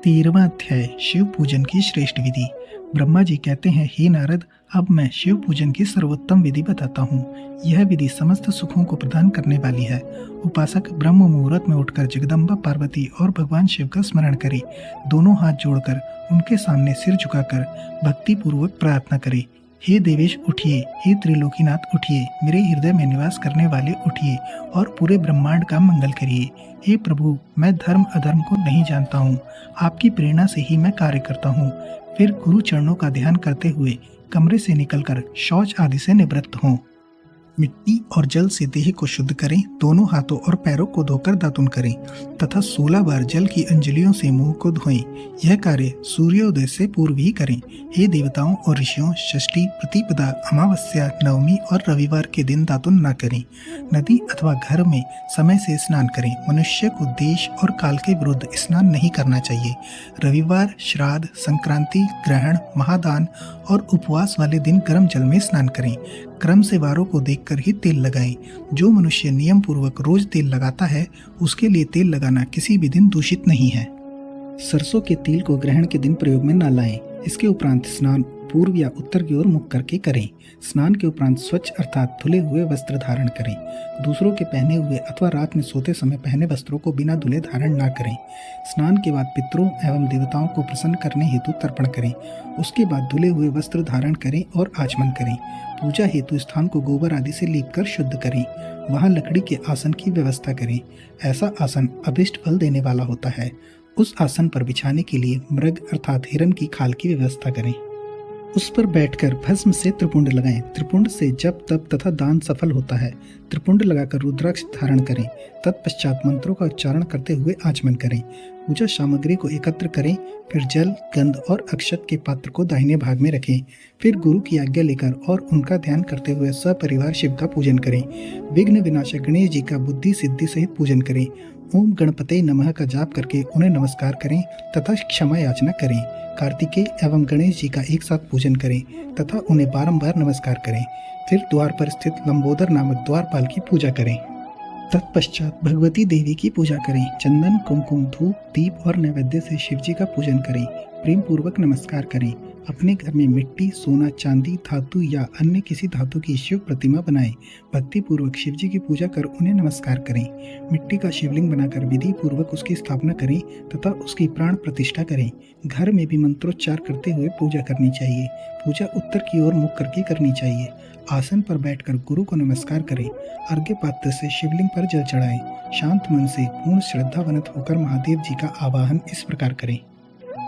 13वां अध्याय शिव पूजन की श्रेष्ठ विधि। ब्रह्मा जी कहते हैं, हे नारद, अब मैं शिव पूजन की सर्वोत्तम विधि बताता हूँ। यह विधि समस्त सुखों को प्रदान करने वाली है। उपासक ब्रह्म मुहूर्त में उठकर जगदम्बा पार्वती और भगवान शिव का स्मरण करे। दोनों हाथ जोड़कर उनके सामने सिर झुकाकर भक्ति पूर्वक प्रार्थना करे। हे देवेश उठिए, हे त्रिलोकीनाथ उठिए, मेरे हृदय में निवास करने वाले उठिए और पूरे ब्रह्मांड का मंगल करिए। हे प्रभु, मैं धर्म अधर्म को नहीं जानता हूँ, आपकी प्रेरणा से ही मैं कार्य करता हूँ। फिर गुरु चरणों का ध्यान करते हुए कमरे से निकलकर शौच आदि से निवृत्त हों। मिट्टी और जल से देह को शुद्ध करें। दोनों हाथों और पैरों को धोकर दातुन करें तथा 16 बार जल की अंजलियों से मुंह को धोएं। यह कार्य सूर्योदय से पूर्व ही करें। हे देवताओं और ऋषियों, षष्ठी, प्रतिपदा, अमावस्या, नवमी और रविवार के दिन दातुन न करें। नदी अथवा घर में समय से स्नान करें। मनुष्य को देश और काल के विरुद्ध स्नान नहीं करना चाहिए। रविवार, श्राद्ध, संक्रांति, ग्रहण, महादान और उपवास वाले दिन गर्म जल में स्नान करें। क्रम से वारों को देखकर ही तेल लगाएं। जो मनुष्य नियम पूर्वक रोज तेल लगाता है उसके लिए तेल लगाना किसी भी दिन दूषित नहीं है। सरसों के तेल को ग्रहण के दिन प्रयोग में न लाएं। इसके उपरांत स्नान पूर्व या उत्तर की ओर मुख करके करें। स्नान के उपरांत स्वच्छ अर्थात धुले हुए वस्त्र धारण करें। दूसरों के पहने हुए अथवा रात में सोते समय पहने वस्त्रों को बिना धुले धारण न करें। स्नान के बाद पितरों एवं देवताओं को प्रसन्न करने हेतु तर्पण करें। उसके बाद धुले हुए वस्त्र धारण करें और आचमन करें। पूजा हेतु स्थान को गोबर आदि से लीप कर शुद्ध करें। वहाँ लकड़ी के आसन की व्यवस्था करें। ऐसा आसन अभिष्ट फल देने वाला होता है। उस आसन पर बिछाने के लिए मृग अर्थात हिरण की खाल की व्यवस्था करें। उस पर बैठकर भस्म से त्रिपुंड लगाएं। त्रिपुंड से जप तप तथा दान सफल होता है। त्रिपुंड लगाकर रुद्राक्ष धारण करें। तत्पश्चात मंत्रों का उच्चारण करते हुए आचमन करें। पूजा सामग्री को एकत्र करें। फिर जल, गंध और अक्षत के पात्र को दाहिने भाग में रखें। फिर गुरु की आज्ञा लेकर और उनका ध्यान करते हुए सपरिवार शिव का पूजन करें। विघ्न विनाशक गणेश जी का बुद्धि सिद्धि सहित पूजन करें। ओम गणपते नमः का जाप करके उन्हें नमस्कार करें तथा क्षमा याचना करें। कार्तिकेय एवं गणेश जी का एक साथ पूजन करें तथा उन्हें बारंबार नमस्कार करें। फिर द्वार पर स्थित लंबोदर नामक द्वारपाल की पूजा करें। तत्पश्चात भगवती देवी की पूजा करें। चंदन, कुमकुम, धूप, दीप और नैवेद्य से शिव जी का पूजन करें। प्रेम पूर्वक नमस्कार करें। अपने घर में मिट्टी, सोना, चांदी, धातु या अन्य किसी धातु की शिव प्रतिमा बनाएं। भक्ति पूर्वक शिव जी की पूजा कर उन्हें नमस्कार करें। मिट्टी का शिवलिंग बनाकर विधि पूर्वक उसकी स्थापना करें तथा उसकी प्राण प्रतिष्ठा करें। घर में भी मंत्रोच्चार करते हुए पूजा करनी चाहिए। पूजा उत्तर की ओर मुख करके करनी चाहिए। आसन पर बैठकर गुरु को नमस्कार करें। अर्घ्य पात्र से शिवलिंग पर जल चढ़ाएं। शांत मन से पूर्ण श्रद्धावनत होकर महादेव जी का आवाहन इस प्रकार करें।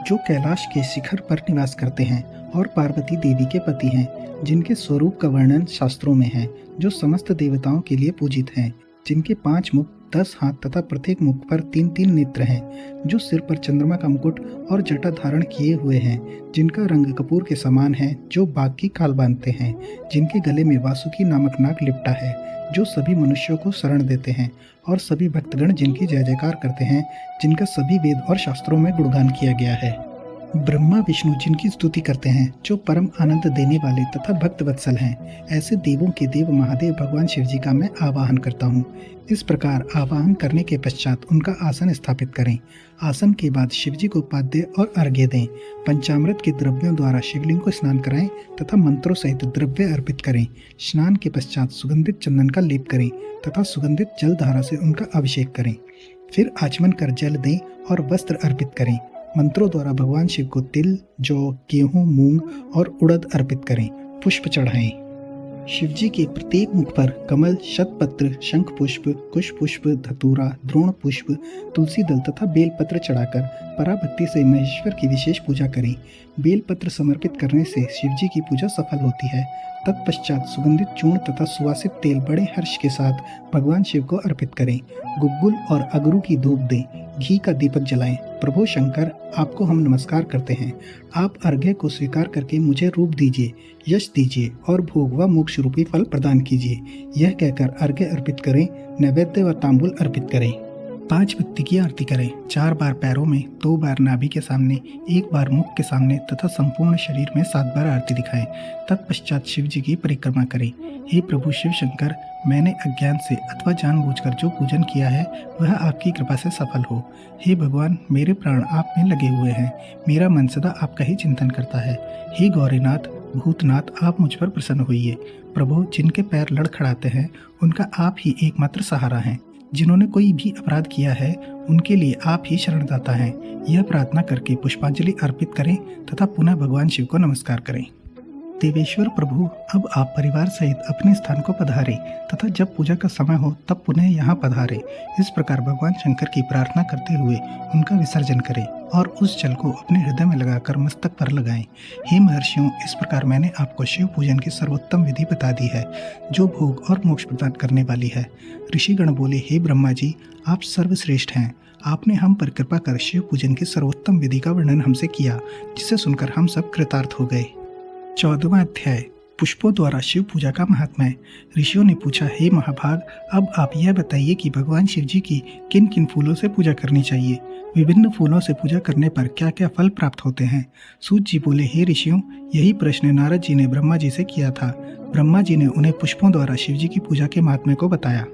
जो कैलाश के शिखर पर निवास करते हैं और पार्वती देवी के पति हैं, जिनके स्वरूप का वर्णन शास्त्रों में है, जो समस्त देवताओं के लिए पूजित हैं, जिनके 5 मुख, 10 हाथ तथा प्रत्येक मुख पर 3-3 नेत्र हैं, जो सिर पर चंद्रमा का मुकुट और जटा धारण किए हुए हैं, जिनका रंग कपूर के समान है, जो बाघ की खाल बांधते हैं, जिनके गले में वासुकी नामक नाग लिपटा है, जो सभी मनुष्यों को शरण देते हैं और सभी भक्तगण जिनकी जय जयकार करते हैं, जिनका सभी वेद और शास्त्रों में गुणगान किया गया है। ब्रह्मा विष्णु जिनकी स्तुति करते हैं, जो परम आनंद देने वाले तथा भक्त वत्सल हैं, ऐसे देवों के देव महादेव भगवान शिव जी का मैं आवाहन करता हूँ। इस प्रकार आवाहन करने के पश्चात उनका आसन स्थापित करें। आसन के बाद शिव जी को पाद्य और अर्घ्य दें। पंचामृत के द्रव्यों द्वारा शिवलिंग को स्नान कराएं तथा मंत्रों सहित द्रव्य अर्पित करें। स्नान के पश्चात सुगंधित चंदन का लेप करें तथा सुगंधित जल धारा से उनका अभिषेक करें। फिर आचमन कर जल दें और वस्त्र अर्पित करें। मंत्रों द्वारा भगवान शिव को तिल, जौ, गेहूं, मूंग और उड़द अर्पित करें। पुष्प चढ़ाएं। शिव जी के प्रत्येक मुख पर कमल, शतपत्र, शंख पुष्प, कुश पुष्प, धतूरा, द्रोण पुष्प, तुलसी दल तथा बेलपत्र चढ़ाकर पराभक्ति से महेश्वर की विशेष पूजा करें। बेलपत्र समर्पित करने से शिव जी की पूजा सफल होती है। तत्पश्चात सुगंधित चूर्ण तथा सुवासित तेल बड़े हर्ष के साथ भगवान शिव को अर्पित करें। गुग्गुल और अगरू की धूप दें। घी का दीपक जलाएं। प्रभु शंकर, आपको हम नमस्कार करते हैं। आप अर्घ्य को स्वीकार करके मुझे रूप दीजिए, यश दीजिए और भोग व मोक्ष रूपी फल प्रदान कीजिए। यह कहकर अर्घ्य अर्पित करें। नैवेद्य व तांबूल अर्पित करें। 5 व्यक्ति की आरती करें। 4 बार पैरों में, 2 बार नाभि के सामने, 1 बार मुख के सामने तथा संपूर्ण शरीर में 7 बार आरती दिखाएं। तत्पश्चात शिव जी की परिक्रमा करें। हे प्रभु शिव शंकर, मैंने अज्ञान से अथवा जानबूझकर जो पूजन किया है वह आपकी कृपा से सफल हो। हे भगवान, मेरे प्राण आप में लगे हुए हैं। मेरा मन सदा आपका ही चिंतन करता है। हे गौरीनाथ, भूतनाथ, आप मुझ पर प्रसन्न होइए। प्रभु, जिनके पैर लड़खड़ाते हैं उनका आप ही एकमात्र सहारा हैं। जिन्होंने कोई भी अपराध किया है उनके लिए आप ही शरणदाता हैं। यह प्रार्थना करके पुष्पांजलि अर्पित करें तथा पुनः भगवान शिव को नमस्कार करें। देवेश्वर प्रभु, अब आप परिवार सहित अपने स्थान को पधारें तथा जब पूजा का समय हो तब पुनः यहाँ पधारें। इस प्रकार भगवान शंकर की प्रार्थना करते हुए उनका विसर्जन करें और उस जल को अपने हृदय में लगाकर मस्तक पर लगाएं। हे महर्षियों, इस प्रकार मैंने आपको शिव पूजन की सर्वोत्तम विधि बता दी है, जो भोग और मोक्ष प्रदान करने वाली है। ऋषिगण बोले, हे ब्रह्मा जी, आप सर्वश्रेष्ठ हैं। आपने हम पर कृपा कर शिव पूजन की सर्वोत्तम विधि का वर्णन हमसे किया, जिसे सुनकर हम सब कृतार्थ हो गए। 14वां अध्याय, पुष्पों द्वारा शिव पूजा का महात्म्य। ऋषियों ने पूछा, हे महाभाग, अब आप यह बताइए कि भगवान शिव जी की किन किन फूलों से पूजा करनी चाहिए। विभिन्न फूलों से पूजा करने पर क्या क्या फल प्राप्त होते हैं। सूत जी बोले, हे ऋषियों, यही प्रश्न नारद जी ने ब्रह्मा जी से किया था। ब्रह्मा जी ने उन्हें पुष्पों द्वारा शिव जी की पूजा के महात्म्य को बताया।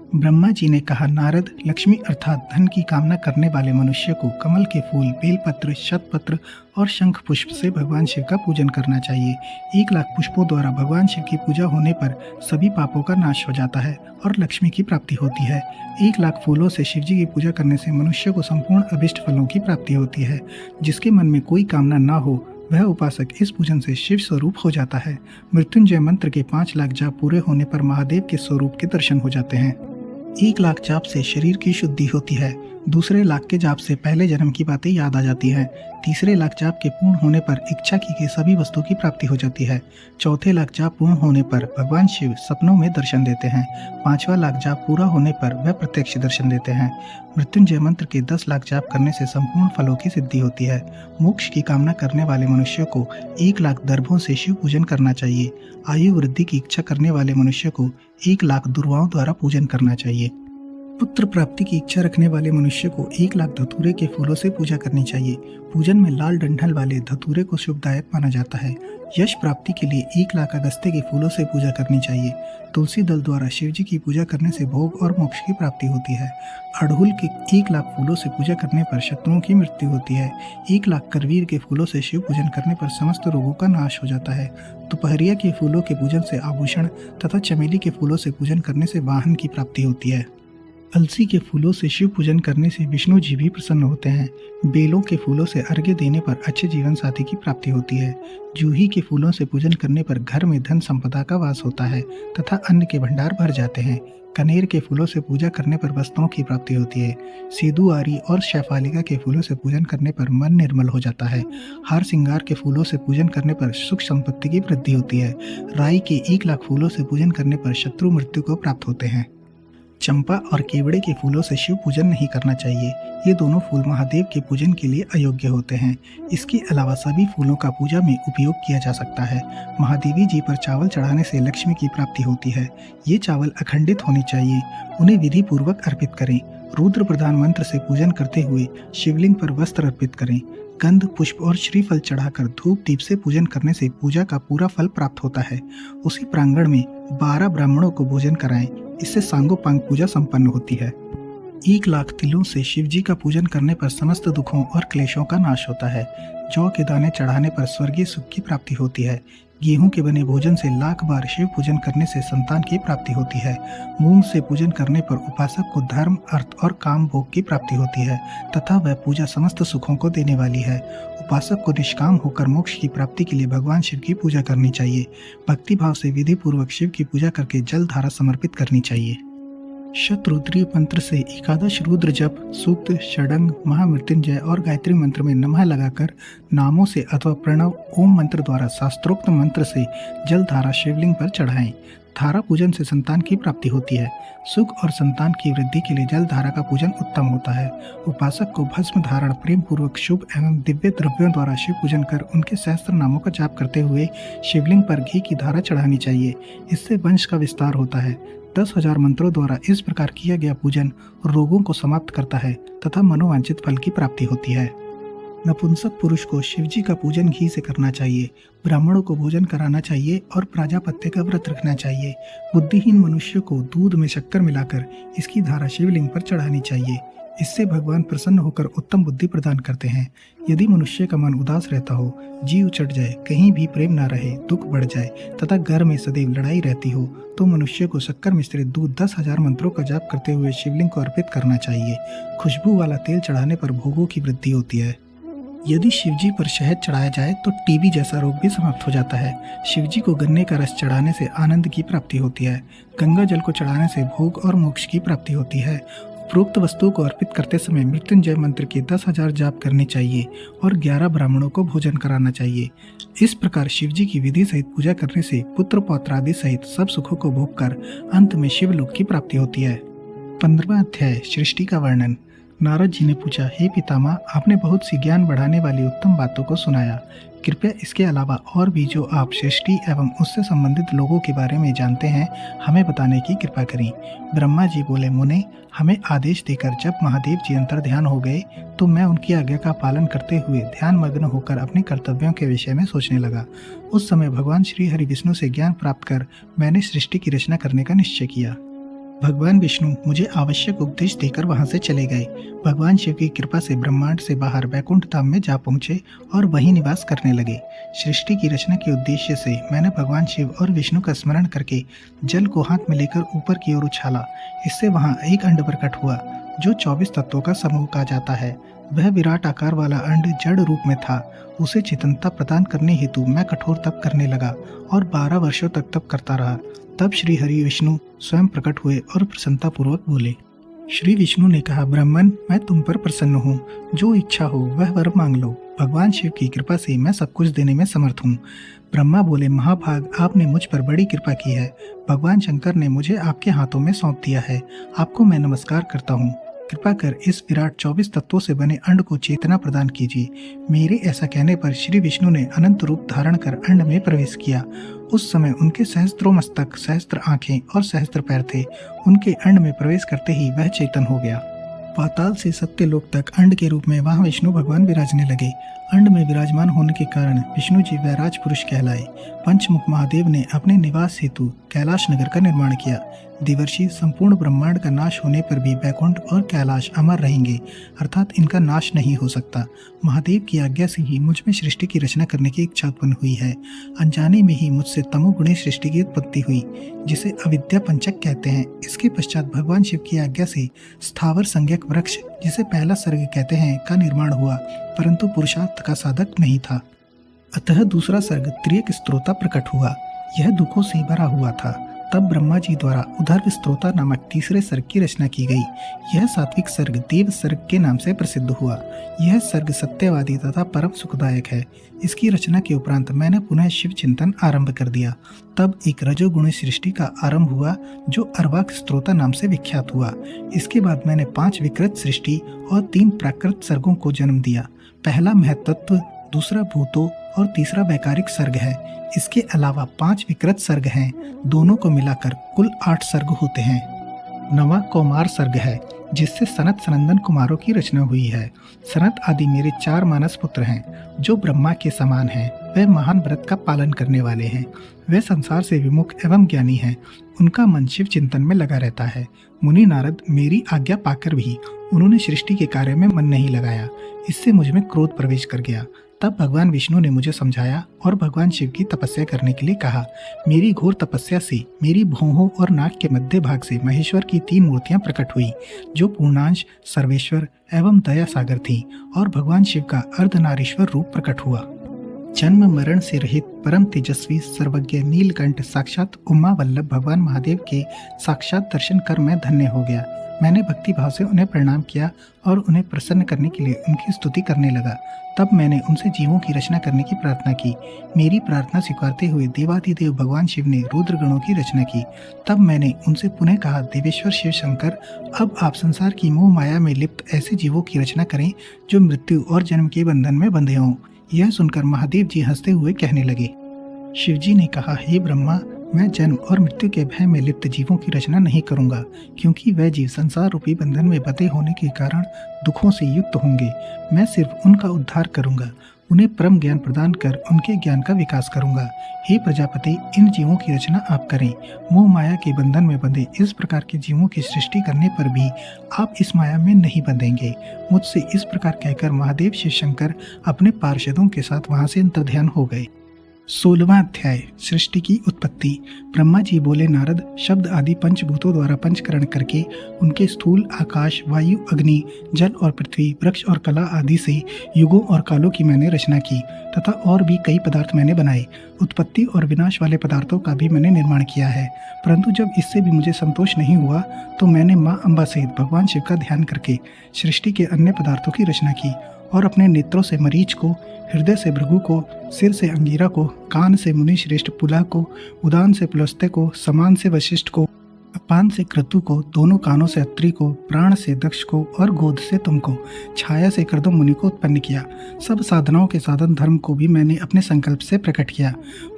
ब्रह्मा जी ने कहा, नारद, लक्ष्मी अर्थात धन की कामना करने वाले मनुष्य को कमल के फूल, बेलपत्र, शतपत्र और शंख पुष्प से भगवान शिव का पूजन करना चाहिए। 1 लाख पुष्पों द्वारा भगवान शिव की पूजा होने पर सभी पापों का नाश हो जाता है और लक्ष्मी की प्राप्ति होती है। 1 लाख फूलों से शिव जी की पूजा करने से मनुष्य को संपूर्ण अभिष्ट फलों की प्राप्ति होती है। जिसके मन में कोई कामना ना हो वह उपासक इस पूजन से शिव स्वरूप हो जाता है। मृत्युंजय मंत्र के 5 लाख जाप पूरे होने पर महादेव के स्वरूप के दर्शन हो जाते हैं। 1 लाख जाप से शरीर की शुद्धि होती है। दूसरे लाख के जाप से पहले जन्म की बातें याद आ जाती हैं। तीसरे लाख जाप के पूर्ण होने पर इच्छा की सभी वस्तुओं की प्राप्ति हो जाती है। चौथे लाख जाप पूर्ण होने पर भगवान शिव सपनों में दर्शन देते हैं। 5वां लाख जाप पूरा होने पर वह प्रत्यक्ष दर्शन देते हैं। मृत्युंजय मंत्र के 10 लाख जाप करने से संपूर्ण फलों की सिद्धि होती है। मोक्ष की कामना करने वाले मनुष्य को 1 लाख दर्भों से शिव पूजन करना चाहिए। आयु वृद्धि की इच्छा करने वाले मनुष्य को 1 लाख दुर्वाओं द्वारा पूजन करना चाहिए। पुत्र प्राप्ति की इच्छा रखने वाले मनुष्य को 1 लाख धतूरे के फूलों से पूजा करनी चाहिए। पूजन में लाल डंठल वाले धतूरे को शुभदायक माना जाता है। यश प्राप्ति के लिए 1 लाख अगस्त्य के फूलों से पूजा करनी चाहिए। तुलसी दल द्वारा शिव जी की पूजा करने से भोग और मोक्ष की प्राप्ति होती है। अड़हुल के 1 लाख फूलों से पूजा करने पर शत्रुओं की मृत्यु होती है। 1 लाख करवीर के फूलों से शिव पूजन करने पर समस्त रोगों का नाश हो जाता है। दोपहरिया के फूलों के पूजन से आभूषण तथा चमेली के फूलों से पूजन करने से वाहन की प्राप्ति होती है। अलसी के फूलों से शिव पूजन करने से विष्णु जी भी प्रसन्न होते हैं। बेलों के फूलों से अर्घ्य देने पर अच्छे जीवन साथी की प्राप्ति होती है। जूही के फूलों से पूजन करने पर घर में धन संपदा का वास होता है तथा अन्न के भंडार भर जाते हैं। कनेर के फूलों से पूजा करने पर वस्त्रों की प्राप्ति होती है। सेदुआरी और शैफालिका के फूलों से पूजन करने पर मन निर्मल हो जाता है। हार श्रृंगार के फूलों से पूजन करने पर सुख संपत्ति की वृद्धि होती है। राई के 1 लाख फूलों से पूजन करने पर शत्रु मृत्यु को प्राप्त होते हैं। चंपा और केवड़े के फूलों से शिव पूजन नहीं करना चाहिए। ये दोनों फूल महादेव के पूजन के लिए अयोग्य होते हैं। इसके अलावा सभी फूलों का पूजा में उपयोग किया जा सकता है। महादेवी जी पर चावल चढ़ाने से लक्ष्मी की प्राप्ति होती है। ये चावल अखंडित होने चाहिए। उन्हें विधि पूर्वक अर्पित करें। रुद्र प्रधान मंत्र से पूजन करते हुए शिवलिंग पर वस्त्र अर्पित करें। गंध, पुष्प और श्रीफल चढ़ाकर धूप दीप से पूजन करने से पूजा का पूरा फल प्राप्त होता है। उसी प्रांगण में 12 ब्राह्मणों को भोजन कराएं। इससे सांगोपांग पूजा संपन्न होती है। 1 लाख तिलों से शिव जी का पूजन करने पर समस्त दुखों और क्लेशों का नाश होता है। जौ के दाने चढ़ाने पर स्वर्गीय सुख की प्राप्ति होती है। गेहूं के बने भोजन से 1 लाख बार शिव पूजन करने से संतान की प्राप्ति होती है। मूंग से पूजन करने पर उपासक को धर्म, अर्थ और काम भोग की प्राप्ति होती है तथा वह पूजा समस्त सुखों को देने वाली है। उपासक को निष्काम होकर मोक्ष की प्राप्ति के लिए भगवान शिव की पूजा करनी चाहिए। भक्ति भाव से विधि पूर्वक शिव की पूजा करके जल धारा समर्पित करनी चाहिए। शतरुद्रीय मंत्र से एकादश रुद्र जप, सूक्त, षडंग, महामृत्युंजय और गायत्री मंत्र में नमः लगाकर नामों से अथवा प्रणव ओम मंत्र द्वारा शास्त्रोक्त मंत्र से जल धारा शिवलिंग पर चढ़ाएं। धारा पूजन से संतान की प्राप्ति होती है। सुख और संतान की वृद्धि के लिए जल धारा का पूजन उत्तम होता है। उपासक को भस्म धारण प्रेम पूर्वक शुभ एवं दिव्य द्रव्यों द्वारा शिव पूजन कर उनके सहस्त्र नामों का जाप करते हुए शिवलिंग पर घी की धारा चढ़ानी चाहिए। इससे वंश का विस्तार होता है। 10,000 मंत्रों द्वारा इस प्रकार किया गया पूजन रोगों को समाप्त करता है तथा मनोवांछित फल की प्राप्ति होती है। नपुंसक पुरुष को शिवजी का पूजन घी से करना चाहिए। ब्राह्मणों को भोजन कराना चाहिए और प्राजापत्य का व्रत रखना चाहिए। बुद्धिहीन मनुष्य को दूध में शक्कर मिलाकर इसकी धारा शिवलिंग पर चढ़ानी चाहिए। इससे भगवान प्रसन्न होकर उत्तम बुद्धि प्रदान करते हैं। यदि मनुष्य का मन उदास रहता हो, जीव चढ़ जाए, कहीं भी प्रेम न रहे, दुख बढ़ जाए तथा घर में सदैव लड़ाई रहती हो, तो मनुष्य को शक्कर मिश्रित दूध 10,000 मंत्रों का जाप करते हुए शिवलिंग को अर्पित करना चाहिए। खुशबू वाला तेल चढ़ाने पर भोगों की वृद्धि होती है। यदि शिवजी पर शहद चढ़ाया जाए तो टीबी जैसा रोग भी समाप्त हो जाता है। शिवजी को गन्ने का रस चढ़ाने से आनंद की प्राप्ति होती है। गंगा जल को चढ़ाने से भोग और मोक्ष की प्राप्ति होती है। उपरोक्त वस्तु को अर्पित करते समय मृत्युंजय मंत्र के 10,000 जाप करने चाहिए और 11 ब्राह्मणों को भोजन कराना चाहिए। इस प्रकार शिवजी की विधि सहित पूजा करने से पुत्र पौत्र आदि सहित सब सुखों को भोग कर अंत में शिवलोक की प्राप्ति होती है। 15वां अध्याय सृष्टि का वर्णन। नारद जी ने पूछा, हे पितामह, आपने बहुत सी ज्ञान बढ़ाने वाली उत्तम बातों को सुनाया। कृपया इसके अलावा और भी जो आप सृष्टि एवं उससे संबंधित लोगों के बारे में जानते हैं हमें बताने की कृपा करें। ब्रह्मा जी बोले, मुने, हमें आदेश देकर जब महादेव जी अंतर ध्यान हो गए तो मैं उनकी आज्ञा का पालन करते हुए ध्यान मग्न होकर अपने कर्तव्यों के विषय में सोचने लगा। उस समय भगवान श्री हरि विष्णु से ज्ञान प्राप्त कर मैंने सृष्टि की रचना करने का निश्चय किया। भगवान विष्णु मुझे आवश्यक उपदेश देकर वहां से चले गए। भगवान शिव की कृपा से ब्रह्मांड से बाहर वैकुंठ धाम में जा पहुंचे और वहीं निवास करने लगे। सृष्टि की रचना के उद्देश्य से मैंने भगवान शिव और विष्णु का स्मरण करके जल को हाथ में लेकर ऊपर की ओर उछाला। इससे वहां एक अंड प्रकट हुआ जो 24 तत्वों का समूह कहा जाता है। वह विराट आकार वाला अंड जड़ रूप में था। उसे चेतनता प्रदान करने हेतु मैं कठोर तप करने लगा और 12 वर्षों तक तप करता रहा। तब श्री हरि विष्णु स्वयं प्रकट हुए और प्रसन्नता पूर्वक बोले। श्री विष्णु ने कहा, ब्राह्मण, मैं तुम पर प्रसन्न हूँ। जो इच्छा हो वह वर मांग लो। भगवान शिव की कृपा से मैं सब कुछ देने में समर्थ हूँ। ब्रह्मा बोले, महाभाग, आपने मुझ पर बड़ी कृपा की है। भगवान शंकर ने मुझे आपके हाथों में सौंप दिया है। आपको मैं नमस्कार करता हूँ। कृपा कर इस विराट 24 तत्वों से बने अंड को चेतना प्रदान कीजिए। मेरे ऐसा कहने पर श्री विष्णु ने अनंत रूप धारण कर अंड में प्रवेश किया। उस समय उनके सहस्त्रों मस्तक, सहस्त्र आंखें और सहस्त्र पैर थे। उनके अंड में प्रवेश करते ही वह चेतन हो गया। पाताल से सत्यलोक तक अंड के रूप में वहां विष्णु भगवान विराजने लगे। अंड में विराजमान होने के कारण विष्णु जी वैराज पुरुष कहलाए। पंचमुख महादेव ने अपने निवास हेतु कैलाश नगर का निर्माण किया। देवर्षि संपूर्ण ब्रह्मांड का नाश होने पर भी वैकुंठ और कैलाश अमर रहेंगे, अर्थात इनका नाश नहीं हो सकता। महादेव की आज्ञा से ही मुझ में सृष्टि की रचना करने की इच्छा उत्पन्न हुई है। अनजाने में ही मुझसे तमोगुणी सृष्टि की उत्पत्ति हुई, जिसे अविद्या पंचक कहते हैं। इसके पश्चात भगवान शिव की आज्ञा से स्थावर संज्ञक वृक्ष, जिसे पहला सर्ग कहते हैं, का निर्माण हुआ, परंतु पुरुषार्थ का साधक नहीं था। अतः दूसरा सर्ग त्रियक स्त्रोता प्रकट हुआ। यह दुखों से भरा हुआ था। तब ब्रह्मा जी द्वारा उदर्भ स्त्रोता नामक तीसरे सर्ग की रचना की गई। यह सात्विक सर्ग देव सर्ग के नाम से प्रसिद्ध हुआ। यह सर्ग सत्यवादी तथा परम सुखदायक है। इसकी रचना के उपरांत मैंने पुनः शिव चिंतन आरंभ कर दिया। तब एक रजोगुणी सृष्टि का आरंभ हुआ, जो अर्वाक स्त्रोता नाम से विख्यात हुआ। इसके बाद मैंने 5 विकृत सृष्टि और 3 प्राकृत सर्गों को जन्म दिया। पहला महतत्व, दूसरा भूतों और तीसरा वैकारिक सर्ग है। इसके अलावा 5 विकृत सर्ग हैं। दोनों को मिलाकर कुल 8 सर्ग होते हैं। नवा कौमार सर्ग है, जिससे सनत सनंदन कुमारों की रचना हुई है। सनत आदि मेरे 4 मानस पुत्र हैं, जो ब्रह्मा के समान हैं। वे महान व्रत का पालन करने वाले हैं। वे संसार से विमुख एवं ज्ञानी हैं। उनका मन शिव चिंतन में लगा रहता है। मुनि नारद मेरी आज्ञा पाकर भी उन्होंने सृष्टि के कार्य में मन नहीं लगाया। इससे मुझ में क्रोध प्रवेश कर गया। तब भगवान विष्णु ने मुझे समझाया और भगवान शिव की तपस्या करने के लिए कहा। मेरी घोर तपस्या से मेरी भौहों और नाक के मध्य भाग से महेश्वर की 3 मूर्तियां प्रकट हुई, जो पूर्णांश, सर्वेश्वर एवं दया सागर थीं, और भगवान शिव का अर्धनारीश्वर रूप प्रकट हुआ। जन्म मरण से रहित परम तेजस्वी सर्वज्ञ नीलकंठ साक्षात उमा वल्लभ भगवान महादेव के साक्षात दर्शन कर मैं धन्य हो गया। मैंने भक्ति भाव से उन्हें प्रणाम किया और उन्हें प्रसन्न करने के लिए उनकी स्तुति करने लगा। तब मैंने उनसे जीवों की रचना करने की प्रार्थना की। मेरी प्रार्थना स्वीकारते हुए देवाधिदेव भगवान शिव ने रुद्रगणों की रचना की। तब मैंने उनसे पुनः कहा, देवेश्वर शिव शंकर, अब आप संसार की मोह माया में लिप्त ऐसे जीवों की रचना करें जो मृत्यु और जन्म के बंधन में बंधे हों। यह सुनकर महादेव जी हंसते हुए कहने लगे। शिवजी ने कहा, हे ब्रह्मा, मैं जन्म और मृत्यु के भय में लिप्त जीवों की रचना नहीं करूंगा, क्योंकि वह जीव संसार रूपी बंधन में बंधे होने के कारण दुखों से युक्त होंगे। मैं सिर्फ उनका उद्धार करूंगा, उन्हें परम ज्ञान प्रदान कर उनके ज्ञान का विकास करूंगा। हे प्रजापति, इन जीवों की रचना आप करें। मोह माया के बंधन में बंधे इस प्रकार के जीवों की सृष्टि करने पर भी आप इस माया में नहीं बंधेंगे। मुझसे इस प्रकार कहकर महादेव शिव शंकर अपने पार्षदों के साथ वहां से अंतर्ध्यान हो गए। 16वां अध्याय, सृष्टि की उत्पत्ति। ब्रह्मा जी बोले, नारद, शब्द आदि पंचभूतों द्वारा पंचकरण करके उनके स्थूल आकाश, वायु, अग्नि, जल और पृथ्वी, वृक्ष और कला आदि से युगों और कालों की मैंने रचना की, तथा और भी कई पदार्थ मैंने बनाए। उत्पत्ति और विनाश वाले पदार्थों का भी मैंने निर्माण किया है। परंतु जब इससे भी मुझे संतोष नहीं हुआ, तो मैंने माँ अम्बा सहित भगवान शिव का ध्यान करके सृष्टि के अन्य पदार्थों की रचना की, और अपने नेत्रों से मरीच को, हृदय से भृगु को, सिर से अंगीरा को, कान से मुनि श्रेष्ठ पुलह को, उदान से पुलस्त्य को, समान से वशिष्ठ को, अपान से क्रतु को, दोनों कानों से अत्रि को, प्राण से दक्ष को और गोद से तुमको, छाया से कर्दम मुनि को उत्पन्न किया। सब साधनाओं के साधन धर्म को भी मैंने अपने संकल्प से प्रकट किया।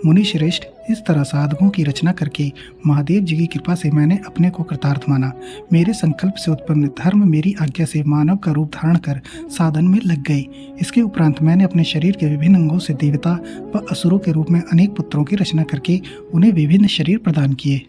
मुनि श्रेष्ठ, इस तरह साधकों की रचना करके महादेव जी की कृपा से मैंने अपने को कृतार्थ माना। मेरे संकल्प से उत्पन्न धर्म मेरी आज्ञा से मानव का रूप धारण कर साधन में लग गए। इसके उपरांत मैंने अपने शरीर के विभिन्न अंगों से देवता व असुरों के रूप में अनेक पुत्रों की रचना करके उन्हें विभिन्न शरीर प्रदान किए।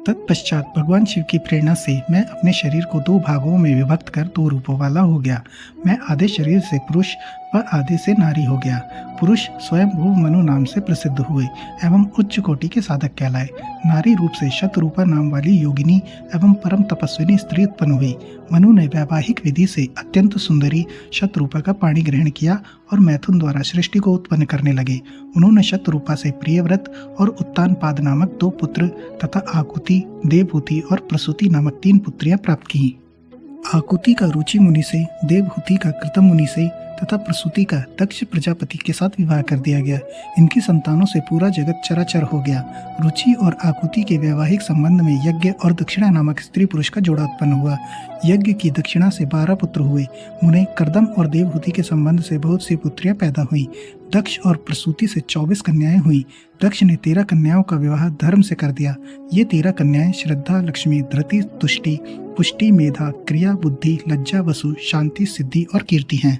तत्पश्चात भगवान शिव की प्रेरणा से मैं अपने शरीर को 2 भागों में विभक्त कर 2 रूपों वाला हो गया। मैं आधे शरीर से पुरुष व आधे से नारी हो गया। पुरुष स्वयं भू मनु नाम से प्रसिद्ध हुए एवं उच्च कोटि के साधक कहलाए। नारी रूप से शतरूपा नाम वाली योगिनी एवं परम तपस्विनी स्त्री उत्पन्न हुई। मनु ने वैवाहिक विधि से अत्यंत सुंदरी शतरूपा का पाणी ग्रहण किया और मैथुन द्वारा सृष्टि को उत्पन्न करने लगे। उन्होंने शतरूपा से प्रियव्रत और उत्तानपाद नामक 2 पुत्र तथा आकुति, देवहूति और प्रसूति नामक 3 पुत्रियां प्राप्त की। आकुति का रुचि मुनि से, देवहूति का कृतम मुनि से तथा प्रसूति का दक्ष प्रजापति के साथ विवाह कर दिया गया। इनकी संतानों से पूरा जगत चराचर हो गया। रुचि और आकुति के वैवाहिक संबंध में यज्ञ और दक्षिणा नामक स्त्री पुरुष का जोड़ा उत्पन्न हुआ। यज्ञ की दक्षिणा से 12 पुत्र हुए। मुने कर्दम और देवहूति के संबंध से बहुत सी पुत्रियां पैदा हुई। दक्ष और प्रसूति से 24 कन्याएं हुई। दक्ष ने 13 कन्याओं का विवाह धर्म से कर दिया। ये 13 कन्याएं श्रद्धा, लक्ष्मी, धृति, तुष्टि, पुष्टि, मेधा, क्रिया, बुद्धि, लज्जा, वसु, शांति, सिद्धि और कीर्ति हैं।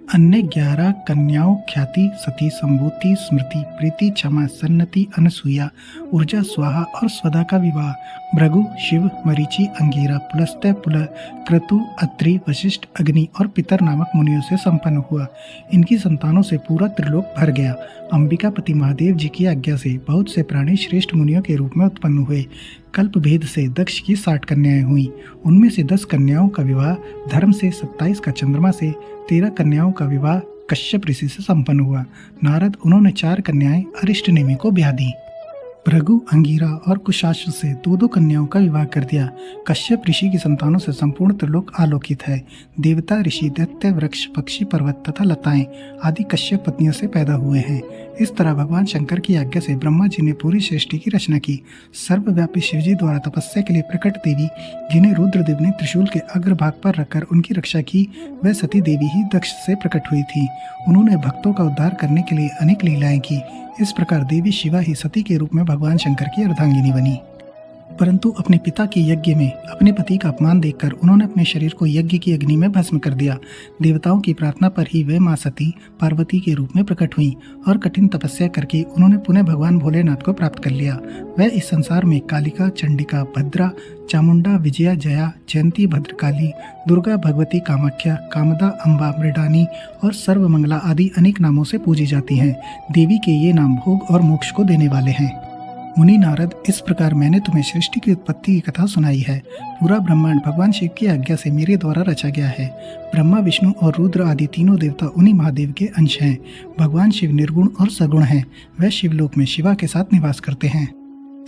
अन्य 11 कन्याओं ख्याति, सती, संभूति, स्मृति, प्रीति, क्षमा, सन्नति, अनसुया, ऊर्जा, स्वाहा और स्वधा का विवाह भृगु, शिव, मरीचि, अंगीरा, पुलस्त्य, पुलह, क्रतु, अत्रि, वशिष्ठ, अग्नि और पितर नामक मुनियों से संपन्न हुआ। इनकी संतानों से पूरा त्रिलोक भर गया। अंबिकापति महादेव जी की आज्ञा से बहुत से प्राणी श्रेष्ठ मुनियों के रूप में उत्पन्न हुए। कल्प भेद से दक्ष की 60 कन्याएं हुई। उनमें से 10 कन्याओं का विवाह धर्म से, 27 का चंद्रमा से, 13 कन्याओं का विवाह कश्यप ऋषि से संपन्न हुआ। नारद उन्होंने 4 कन्याएं अरिष्ट नेमि को ब्याह दी। भृगु, अंगीरा और कुशाश्व से 2 कन्याओं का विवाह कर दिया। कश्यप ऋषि की संतानों से संपूर्ण त्रिलोक आलोकित है। देवता, ऋषि, दैत्य, वृक्ष, पक्षी, पर्वत तथा लताएं आदि कश्यप पत्नियों से पैदा हुए हैं। इस तरह भगवान शंकर की आज्ञा से ब्रह्मा जी ने पूरी सृष्टि की रचना की। सर्वव्यापी शिवजी द्वारा तपस्या के लिए प्रकट देवी, जिन्हें रुद्रदेव ने त्रिशूल के अग्रभाग पर रखकर उनकी रक्षा की, वह सती देवी ही दक्ष से प्रकट हुई थी। उन्होंने भक्तों का उद्धार करने के लिए अनेक लीलाएं की। इस प्रकार देवी शिवा ही सती के रूप में भगवान शंकर की अर्धांगिनी बनी। परंतु अपने पिता के यज्ञ में अपने पति का अपमान देखकर उन्होंने अपने शरीर को यज्ञ की अग्नि में भस्म कर दिया। देवताओं की प्रार्थना पर ही वे मां सती पार्वती के रूप में प्रकट हुई और कठिन तपस्या करके उन्होंने पुनः भगवान भोलेनाथ को प्राप्त कर लिया। वह इस संसार में कालिका, चंडिका, भद्रा, चामुंडा, विजया, जया, जयंती, भद्रकाली, दुर्गा, भगवती, कामाख्या, कामदा, अम्बा, मृडानी और सर्वमंगला आदि अनेक नामों से पूजी जाती हैं। देवी के ये नाम भोग और मोक्ष को देने वाले हैं। मुनि नारद, इस प्रकार मैंने तुम्हें सृष्टि की उत्पत्ति की कथा सुनाई है। पूरा ब्रह्मांड भगवान शिव की आज्ञा से मेरे द्वारा रचा गया है। ब्रह्मा, विष्णु और रुद्र आदि तीनों देवता उन्हीं महादेव के अंश हैं। भगवान शिव निर्गुण और सगुण हैं। वह शिवलोक में शिवा के साथ निवास करते हैं।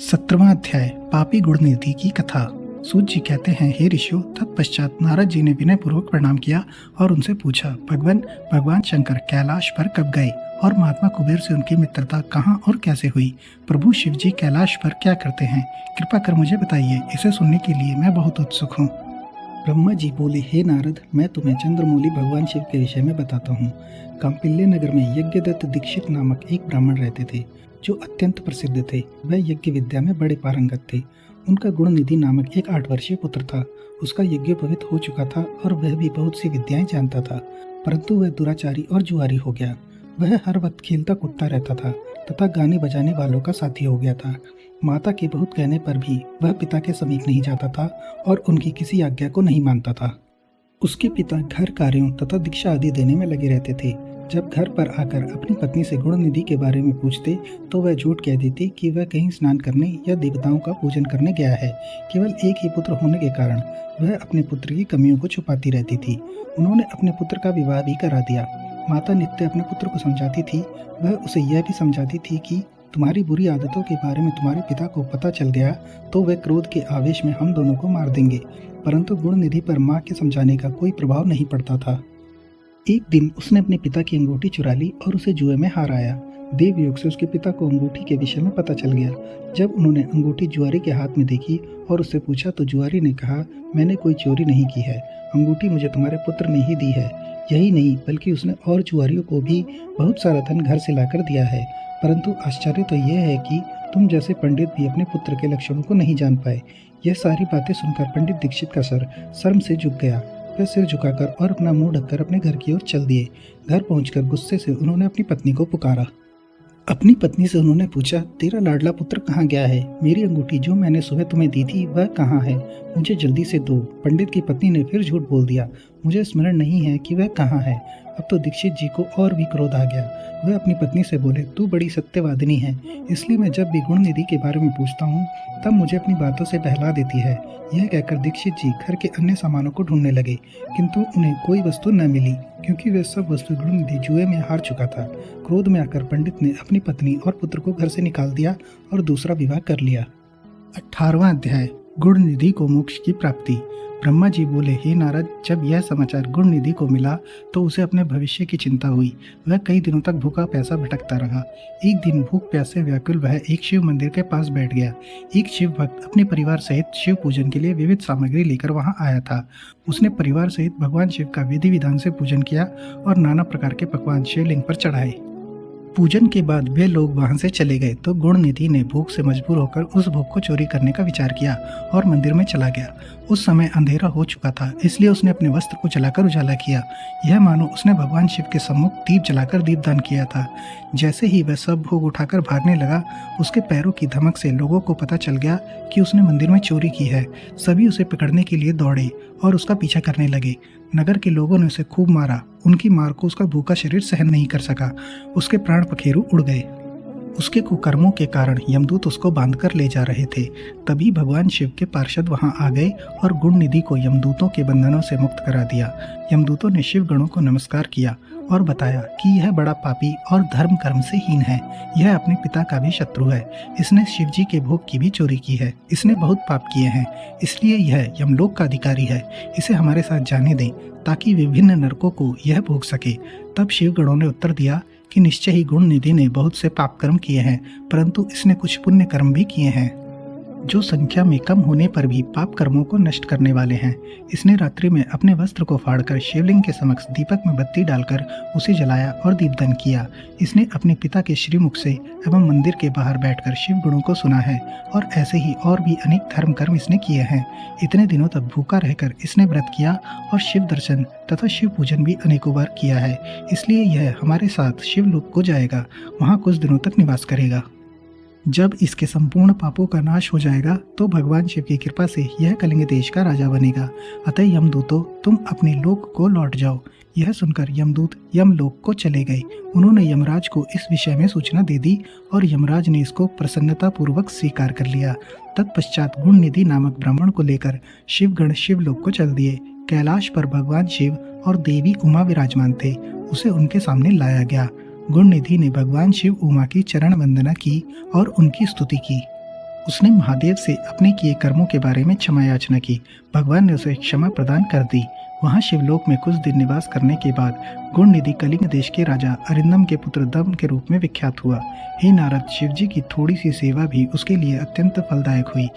17वां अध्याय, पापी गुणनिधि की कथा। सूत जी कहते हैं, हे ऋषियों, तत्पश्चात नारद जी ने विनय पूर्वक प्रणाम किया और उनसे पूछा, भगवान शंकर कैलाश पर कब गए और महात्मा कुबेर से उनकी मित्रता कहाँ और कैसे हुई? प्रभु शिव जी कैलाश पर क्या करते हैं? कृपा कर मुझे बताइए, इसे सुनने के लिए मैं बहुत उत्सुक हूँ। ब्रह्मा जी बोले, हे नारद, मैं तुम्हें चंद्रमौली भगवान शिव के विषय में बताता हूँ। कांपिल्य नगर में यज्ञदत्त दीक्षित नामक एक ब्राह्मण रहते थे, जो अत्यंत प्रसिद्ध थे। वह यज्ञ विद्या में बड़े पारंगत थे। उनका गुणनिधि नामक एक 8 वर्षीय पुत्र था। उसका यज्ञोपवीत हो चुका था और वह भी बहुत सी विद्याएं जानता था, परंतु वह दुराचारी और जुआरी हो गया। वह हर वक्त खेलता कूदता रहता था तथा गाने बजाने वालों का साथी हो गया था। माता के बहुत कहने पर भी वह पिता के समीप नहीं जाता था और उनकी किसी आज्ञा को नहीं मानता था। उसके पिता घर कार्यों तथा दीक्षा आदि देने में लगे रहते थे। जब घर पर आकर अपनी पत्नी से गुणनिधि के बारे में पूछते तो वह झूठ कह देती कि वह कहीं स्नान करने या देवताओं का पूजन करने गया है। केवल एक ही पुत्र होने के कारण वह अपने पुत्र की कमियों को छुपाती रहती थी। उन्होंने अपने पुत्र का विवाह भी करा दिया। माता नित्य अपने पुत्र को समझाती थी। वह उसे यह भी समझाती थी कि तुम्हारी बुरी आदतों के बारे में तुम्हारे पिता को पता चल गया तो वह क्रोध के आवेश में हम दोनों को मार देंगे। परंतु गुणनिधि पर माँ के समझाने का कोई प्रभाव नहीं पड़ता था। एक दिन उसने अपने पिता की अंगूठी चुरा ली और उसे जुए में हार आया। देव योग से उसके पिता को अंगूठी के विषय में पता चल गया। जब उन्होंने अंगूठी जुआरी के हाथ में देखी और उससे पूछा तो जुआरी ने कहा, मैंने कोई चोरी नहीं की है, अंगूठी मुझे तुम्हारे पुत्र ने ही दी है। यही नहीं बल्कि उसने और जुआरियों को भी बहुत सारा धन घर से लाकर दिया है। परंतु आश्चर्य तो यह है कि तुम जैसे पंडित भी अपने पुत्र के लक्षणों को नहीं जान पाए। यह सारी बातें सुनकर पंडित दीक्षित का सर शर्म से झुक गया। वह सिर झुकाकर और अपना मुंह ढककर अपने घर की ओर चल दिए। घर पहुंचकर गुस्से से उन्होंने अपनी पत्नी को पुकारा। अपनी पत्नी से उन्होंने पूछा, तेरा लाडला पुत्र कहाँ गया है? मेरी अंगूठी जो मैंने सुबह तुम्हें दी थी वह कहाँ है? मुझे जल्दी से दो। पंडित की पत्नी ने फिर झूठ बोल दिया, मुझे स्मरण नहीं है कि वह कहाँ है। अब तो दीक्षित जी को और भी क्रोध आ गया। वह अपनी पत्नी से बोले, तू बड़ी सत्यवादिनी है, इसलिए मैं जब भी गुणनिधि के बारे में पूछता हूँ तब मुझे अपनी बातों से बहला देती है। यह कहकर दीक्षित जी घर के अन्य सामानों को ढूंढने लगे, किंतु उन्हें कोई वस्तु न मिली, क्योंकि वे सब वस्तु गुणनिधि जुए में हार चुका था। क्रोध में आकर पंडित ने अपनी पत्नी और पुत्र को घर से निकाल दिया और दूसरा विवाह कर लिया। 18वां अध्याय, गुणनिधि को मोक्ष की प्राप्ति। ब्रह्मा जी बोले, हे नारद, जब यह समाचार गुण निधि को मिला तो उसे अपने भविष्य की चिंता हुई। वह कई दिनों तक भूखा प्यासा भटकता रहा। एक दिन भूख प्यास से व्याकुल वह एक शिव मंदिर के पास बैठ गया। एक शिव भक्त अपने परिवार सहित शिव पूजन के लिए विविध सामग्री लेकर वहां आया था। उसने परिवार सहित भगवान शिव का विधि विधान से पूजन किया और नाना प्रकार के पकवान शिवलिंग पर चढ़ाए। पूजन के बाद वे लोग वहां से चले गए तो गुण निधि ने भूख से मजबूर होकर उस भोग को चोरी करने का विचार किया और मंदिर में चला गया। उस समय अंधेरा हो चुका था, इसलिए उसने अपने वस्त्र को जलाकर उजाला किया। यह मानो उसने भगवान शिव के सम्मुख दीप जलाकर दीपदान किया था। जैसे ही वह सब भोग उठाकर भागने लगा, उसके पैरों की धमक से लोगों को पता चल गया कि उसने मंदिर में चोरी की है। सभी उसे पकड़ने के लिए दौड़े और उसका पीछा करने लगे। नगर के लोगों ने उसे खूब मारा। उनकी मार को उसका भूखा शरीर सहन नहीं कर सका। उसके प्राण पखेरु उड़ गए। उसके कुकर्मों के कारण यमदूत उसको बांधकर ले जा रहे थे। तभी भगवान शिव के पार्षद वहां आ गए और गुण निधि को यमदूतों के बंधनों से मुक्त करा दिया। यमदूतों ने शिव गणों को नमस्कार किया और बताया कि यह बड़ा पापी और धर्म कर्म से हीन है। यह अपने पिता का भी शत्रु है। इसने शिव जी के भोग की भी चोरी की है। इसने बहुत पाप किए हैं, इसलिए यह यमलोक का अधिकारी है। इसे हमारे साथ जाने दें ताकि विभिन्न नरकों को यह भोग सके। तब शिव गणों ने उत्तर दिया कि निश्चय ही गुण निधि ने बहुत से पाप कर्म किए हैं, परंतु इसने कुछ पुण्य कर्म भी किए हैं जो संख्या में कम होने पर भी पाप कर्मों को नष्ट करने वाले हैं। इसने रात्रि में अपने वस्त्र को फाड़कर शिवलिंग के समक्ष दीपक में बत्ती डालकर उसे जलाया और दीपदान किया। इसने अपने पिता के श्रीमुख से एवं मंदिर के बाहर बैठकर शिव गुणों को सुना है और ऐसे ही और भी अनेक धर्म कर्म इसने किए हैं। इतने दिनों तक भूखा रहकर इसने व्रत किया और शिव दर्शन तथा शिव पूजन भी अनेकों बार किया है। इसलिए यह हमारे साथ शिवलोक को जाएगा, वहाँ कुछ दिनों तक निवास करेगा। जब इसके संपूर्ण पापों का नाश हो जाएगा तो भगवान शिव की कृपा से यह कलिंग देश का राजा बनेगा। अतः यमदूतों, तुम अपने लोक को लौट जाओ। यह सुनकर यमदूत यमलोक को चले गए। उन्होंने यमराज को इस विषय में सूचना दे दी और यमराज ने इसको प्रसन्नता पूर्वक स्वीकार कर लिया। तत्पश्चात गुण निधि नामक ब्राह्मण को लेकर शिवगण शिवलोक को चल दिए। कैलाश पर भगवान शिव और देवी उमा विराजमान थे। उसे उनके सामने लाया गया। गुण निधि ने भगवान शिव उमा की चरण वंदना की और उनकी स्तुति की। उसने महादेव से अपने किए कर्मों के बारे में क्षमा याचना की। भगवान ने उसे क्षमा प्रदान कर दी। वहां शिवलोक में कुछ दिन निवास करने के बाद गुण निधि कलिंग देश के राजा अरिंदम के पुत्र दम के रूप में विख्यात हुआ। हे नारद, शिवजी की थोड़ी सी सेवा भी उसके लिए अत्यंत फलदायक हुई।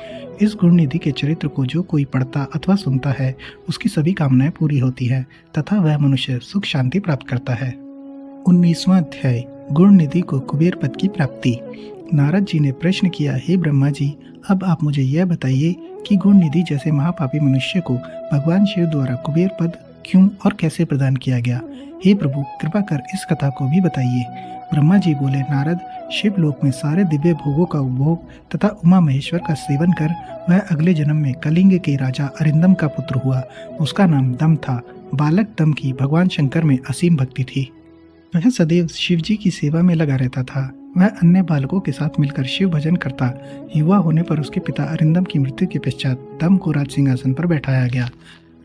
इस गुण निधि के चरित्र को जो कोई पढ़ता अथवा सुनता है, उसकी सभी कामनाएं पूरी होती है तथा वह मनुष्य सुख शांति प्राप्त करता है। 19वां अध्याय, गुण निधि को कुबेर पद की प्राप्ति। नारद जी ने प्रश्न किया, हे ब्रह्मा जी, अब आप मुझे यह बताइए कि गुण निधि जैसे महापापी मनुष्य को भगवान शिव द्वारा कुबेर पद क्यों और कैसे प्रदान किया गया। हे प्रभु, कृपा कर इस कथा को भी बताइए। ब्रह्मा जी बोले, नारद, शिवलोक में सारे दिव्य भोगों का उपभोग तथा उमा महेश्वर का सेवन कर वह अगले जन्म में कलिंग के राजा अरिंदम का पुत्र हुआ। उसका नाम दम था। बालक दम की भगवान शंकर में असीम भक्ति थी। वह सदैव शिवजी की सेवा में लगा रहता था। वह अन्य बालकों के साथ मिलकर शिव भजन करता। युवा होने पर उसके पिता अरिंदम की मृत्यु के पश्चात दम को राज सिंहासन पर बैठाया गया।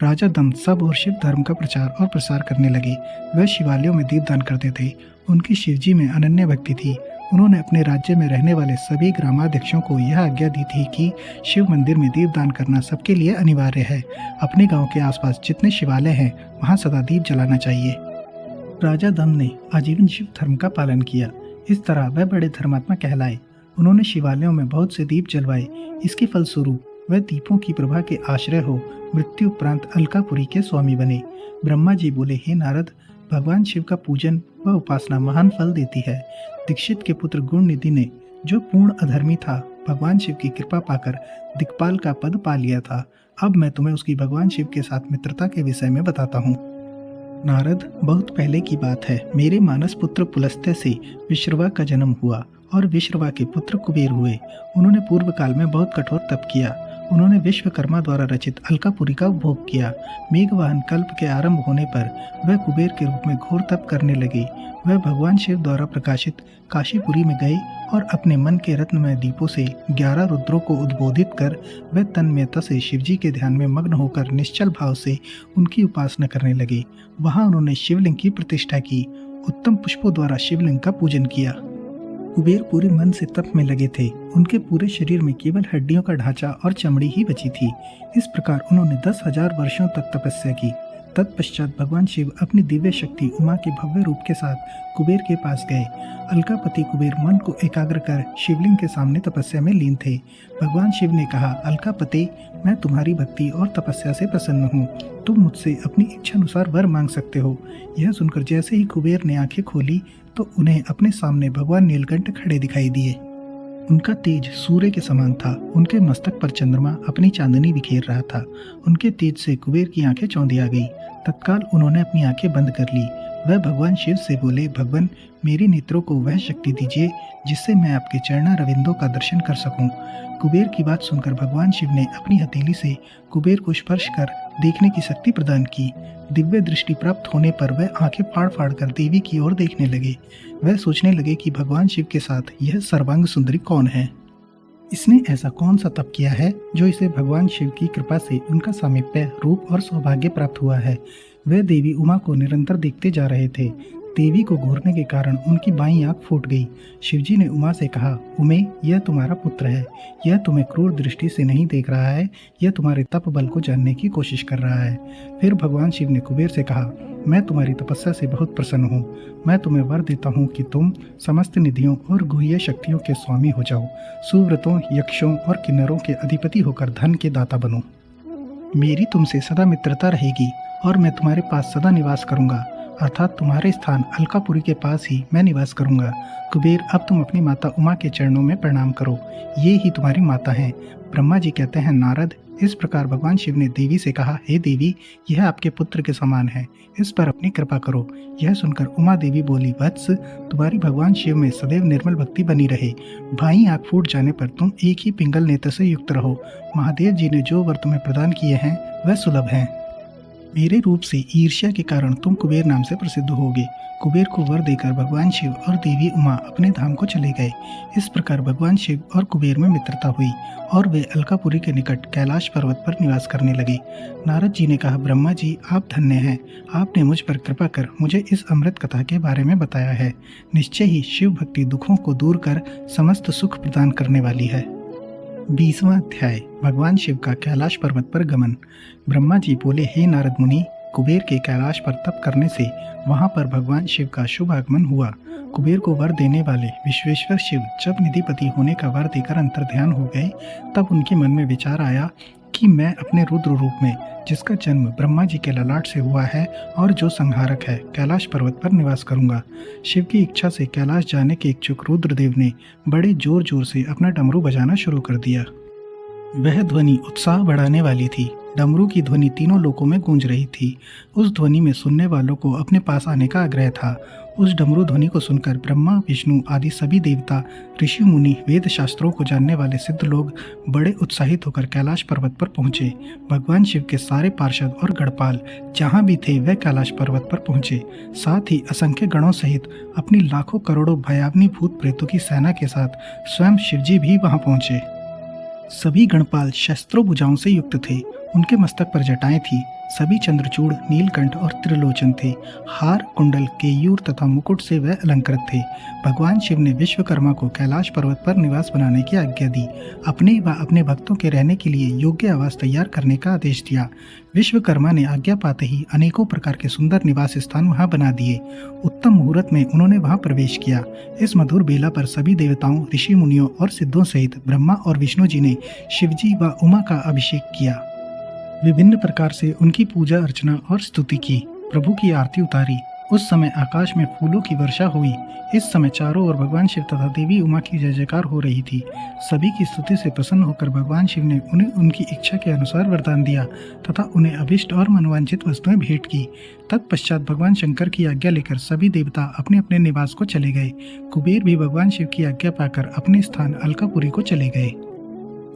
राजा दम सब और शिव धर्म का प्रचार और प्रसार करने लगे। वह शिवालयों में दीपदान करते थे। उनकी शिवजी में अनन्य भक्ति थी। उन्होंने अपने राज्य में रहने वाले सभी ग्रामाध्यक्षों को यह आज्ञा दी थी कि शिव मंदिर में दीपदान करना सबके लिए अनिवार्य है। अपने गांव के आसपास जितने शिवालय हैं, वहां सदा दीप जलाना चाहिए। राजा दम ने आजीवन शिव धर्म का पालन किया। इस तरह वह बड़े धर्मात्मा कहलाए। उन्होंने शिवालयों में बहुत से दीप जलवाए। इसके फलस्वरूप वह दीपों की प्रभा के आश्रय हो मृत्यु उपरांत अलकापुरी के स्वामी बने। ब्रह्मा जी बोले, हे नारद, भगवान शिव का पूजन व उपासना महान फल देती है। दीक्षित के पुत्र गुण निधि ने, जो पूर्ण अधर्मी था, भगवान शिव की कृपा पाकर दिक्पाल का पद पा लिया था। अब मैं तुम्हें उसकी भगवान शिव के साथ मित्रता के विषय में बताता हूँ। नारद, बहुत पहले की बात है। मेरे मानस पुत्र पुलस्त्य से विश्रवा का जन्म हुआ और विश्रवा के पुत्र कुबेर हुए। उन्होंने पूर्व काल में बहुत कठोर तप किया। उन्होंने विश्वकर्मा द्वारा रचित अलकापुरी का उपभोग किया। मेघवाहन कल्प के आरंभ होने पर वह कुबेर के रूप में घोर तप करने लगे। वह भगवान शिव द्वारा प्रकाशित काशीपुरी में गए और अपने मन के रत्नमय दीपों से 11 रुद्रों को उद्बोधित कर वह तन्मयता से शिवजी के ध्यान में मग्न होकर निश्चल भाव से उनकी उपासना करने लगे। वहां उन्होंने शिवलिंग की प्रतिष्ठा की। उत्तम पुष्पों द्वारा शिवलिंग का पूजन किया। कुबेर पूरे मन से तप में लगे थे। उनके पूरे शरीर में केवल हड्डियों का ढांचा और चमड़ी ही बची थी। इस प्रकार उन्होंने 10,000 वर्षों तक तपस्या की। तत्पश्चात भगवान शिव अपनी दिव्य शक्ति उमा के भव्य रूप के साथ कुबेर के पास गए। अलकापति कुबेर मन को एकाग्र कर शिवलिंग के सामने तपस्या में लीन थे। भगवान शिव ने कहा, अलकापति, मैं तुम्हारी भक्ति और तपस्या से प्रसन्न हूँ। तुम मुझसे अपनी इच्छा अनुसार वर मांग सकते हो। यह सुनकर जैसे ही कुबेर ने आंखें खोली तो उन्हें अपने सामने भगवान नीलकंठ खड़े दिखाई दिए। उनका तेज सूर्य के समान था। उनके मस्तक पर चंद्रमा अपनी चांदनी बिखेर रहा था। उनके तेज से कुबेर की आंखें चौंधिया गई। तत्काल उन्होंने अपनी आंखें बंद कर ली। वह भगवान शिव से बोले, भगवान, मेरे नेत्रों को वह शक्ति दीजिए जिससे मैं आपके चरणा रविंदों का दर्शन कर सकूं। कुबेर की बात सुनकर भगवान शिव ने अपनी हथेली से कुबेर को स्पर्श कर देखने की शक्ति प्रदान की। दिव्य दृष्टि प्राप्त होने पर वह आंखें फाड़ फाड़ कर देवी की ओर देखने लगे। वह सोचने लगे कि भगवान शिव के साथ यह सर्वांग सुंदरी कौन है। इसने ऐसा कौन सा तप किया है जो इसे भगवान शिव की कृपा से उनका सामीप्य, रूप और सौभाग्य प्राप्त हुआ है। वे देवी उमा को निरंतर देखते जा रहे थे। देवी को घूरने के कारण उनकी बाईं आंख फूट गई। शिवजी ने उमा से कहा, उमे, यह तुम्हारा पुत्र है। यह तुम्हें क्रूर दृष्टि से नहीं देख रहा है। यह तुम्हारे तप बल को जानने की कोशिश कर रहा है। फिर भगवान शिव ने कुबेर से कहा, मैं तुम्हारी तपस्या से बहुत प्रसन्न हूँ। मैं तुम्हें वर देता हूँ कि तुम समस्त निधियों और गुह्य शक्तियों के स्वामी हो जाओ। सुव्रतों, यक्षों और किन्नरों के अधिपति होकर धन के दाता बनो। मेरी तुमसे सदा मित्रता रहेगी और मैं तुम्हारे पास सदा निवास करूंगा, अर्थात तुम्हारे स्थान अलकापुरी के पास ही मैं निवास करूंगा। कुबेर, अब तुम अपनी माता उमा के चरणों में प्रणाम करो। ये ही तुम्हारी माता हैं। ब्रह्मा जी कहते हैं, नारद, इस प्रकार भगवान शिव ने देवी से कहा, हे देवी, यह आपके पुत्र के समान है। इस पर अपनी कृपा करो। यह सुनकर उमा देवी बोली, वत्स, तुम्हारी भगवान शिव में सदैव निर्मल भक्ति बनी रहे। बाईं आंख फूट जाने पर तुम एक ही पिंगल नेत्र से युक्त रहो। महादेव जी ने जो वर तुम्हें प्रदान किए हैं वह सुलभ हैं। मेरे रूप से ईर्ष्या के कारण तुम कुबेर नाम से प्रसिद्ध होगे। कुबेर को वर देकर भगवान शिव और देवी उमा अपने धाम को चले गए। इस प्रकार भगवान शिव और कुबेर में मित्रता हुई और वे अलकापुरी के निकट कैलाश पर्वत पर निवास करने लगे। नारद जी ने कहा, ब्रह्मा जी, आप धन्य हैं। आपने मुझ पर कृपा कर मुझे इस अमृत कथा के बारे में बताया है। निश्चय ही शिव भक्ति दुखों को दूर कर समस्त सुख प्रदान करने वाली है। 20वां अध्याय, भगवान शिव का कैलाश पर्वत पर गमन। ब्रह्मा जी बोले, हे नारद मुनि, कुबेर के कैलाश पर तप करने से वहां पर भगवान शिव का शुभ आगमन हुआ। कुबेर को वर देने वाले विश्वेश्वर शिव जब निधिपति होने का वर देकर अंतर्ध्यान हो गए, तब उनके मन में विचार आया कि मैं अपने रुद्र रूप में, जिसका जन्म ब्रह्मा जी के ललाट से हुआ है और जो संहारक है, कैलाश पर्वत पर निवास करूंगा। शिव की इच्छा से कैलाश जाने के इच्छुक रुद्रदेव ने बड़े जोर जोर से अपना डमरू बजाना शुरू कर दिया। वह ध्वनि उत्साह बढ़ाने वाली थी। डमरू की ध्वनि तीनों लोकों में गूंज रही थी। उस ध्वनि में सुनने वालों को अपने पास आने का आग्रह था। उस डमरू ध्वनि को सुनकर ब्रह्मा, विष्णु आदि सभी देवता, ऋषि मुनि, वेद शास्त्रों को जानने वाले सिद्ध लोग बड़े उत्साहित होकर कैलाश पर्वत पर पहुंचे। भगवान शिव के सारे पार्षद और गढ़पाल जहां भी थे वह कैलाश पर्वत पर पहुंचे। साथ ही असंख्य गणों सहित अपनी लाखों करोड़ों भयावनी भूत प्रेतों की सेना के साथ स्वयं शिवजी भी वहां पहुंचे। सभी गणपाल शस्त्रों भुजाओं से युक्त थे। उनके मस्तक पर जटाएं थी। सभी चंद्रचूड़, नीलकंठ और त्रिलोचन थे। हार, कुंडल, केयूर तथा मुकुट से वह अलंकृत थे। भगवान शिव ने विश्वकर्मा को कैलाश पर्वत पर निवास बनाने की आज्ञा दी। अपने व अपने भक्तों के रहने के लिए योग्य आवास तैयार करने का आदेश दिया। विश्वकर्मा ने आज्ञा पाते ही अनेकों प्रकार के सुंदर निवास स्थान वहां बना दिए। उत्तम मुहूर्त में उन्होंने वहां प्रवेश किया। इस मधुर बेला पर सभी देवताओं, ऋषि मुनियों और सिद्धों सहित ब्रह्मा और विष्णु जी ने शिवजी व उमा का अभिषेक किया। विभिन्न प्रकार से उनकी पूजा अर्चना और स्तुति की। प्रभु की आरती उतारी। उस समय आकाश में फूलों की वर्षा हुई। इस समय चारों ओर भगवान शिव तथा देवी उमा की जय जयकार हो रही थी। सभी की स्तुति से प्रसन्न होकर भगवान शिव ने उन्हें उनकी इच्छा के अनुसार वरदान दिया तथा उन्हें अभिष्ट और मनोवांछित वस्तुएं भेंट की। तत्पश्चात भगवान शंकर की आज्ञा लेकर सभी देवता अपने अपने निवास को चले गए। कुबेर भी भगवान शिव की आज्ञा पाकर अपने स्थान अलकापुरी को चले गए।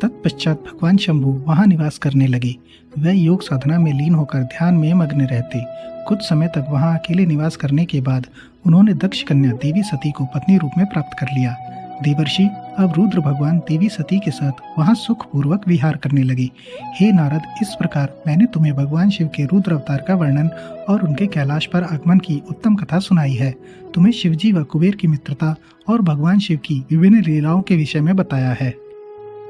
तत्पश्चात भगवान शंभु वहां निवास करने लगे। वह योग साधना में लीन होकर ध्यान में मग्न रहते। कुछ समय तक वहां अकेले निवास करने के बाद उन्होंने दक्ष कन्या देवी सती को पत्नी रूप में प्राप्त कर लिया। देवर्षि, अब रुद्र भगवान देवी सती के साथ वहां सुखपूर्वक विहार करने लगे। हे नारद, इस प्रकार मैंने तुम्हें भगवान शिव के रुद्र अवतार का वर्णन और उनके कैलाश पर आगमन की उत्तम कथा सुनाई है। तुम्हें शिवजी व कुबेर की मित्रता और भगवान शिव की विभिन्न लीलाओं के विषय में बताया है।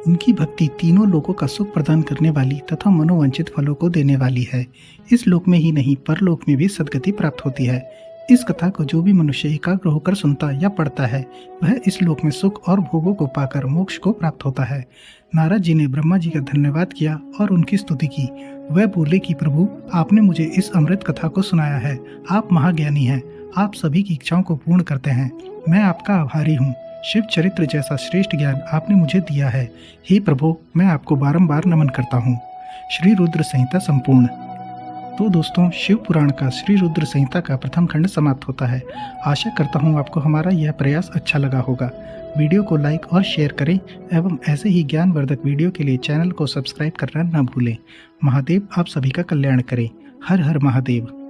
उनकी भक्ति तीनों लोगों का सुख प्रदान करने वाली तथा मनोवांछित फलों को देने वाली है। इस लोक में ही नहीं, परलोक में भी सद्गति प्राप्त होती है। इस कथा को जो भी मनुष्य एकाग्र होकर सुनता या पढ़ता है, वह इस लोक में सुख और भोगों को पाकर मोक्ष को प्राप्त होता है। नारद जी ने ब्रह्मा जी का धन्यवाद किया और उनकी स्तुति की। वह बोले कि प्रभु, आपने मुझे इस अमृत कथा को सुनाया है। आप महाज्ञानी हैं, आप सभी की इच्छाओं को पूर्ण करते हैं। मैं आपका आभारी हूँ। शिव चरित्र जैसा श्रेष्ठ ज्ञान आपने मुझे दिया है। हे प्रभु, मैं आपको बारंबार नमन करता हूँ। श्री रुद्र संहिता संपूर्ण। तो दोस्तों, शिव पुराण का श्री रुद्र संहिता का प्रथम खंड समाप्त होता है। आशा करता हूँ आपको हमारा यह प्रयास अच्छा लगा होगा। वीडियो को लाइक और शेयर करें एवं ऐसे ही ज्ञानवर्धक वीडियो के लिए चैनल को सब्सक्राइब करना न भूलें। महादेव आप सभी का कल्याण करें। हर हर महादेव।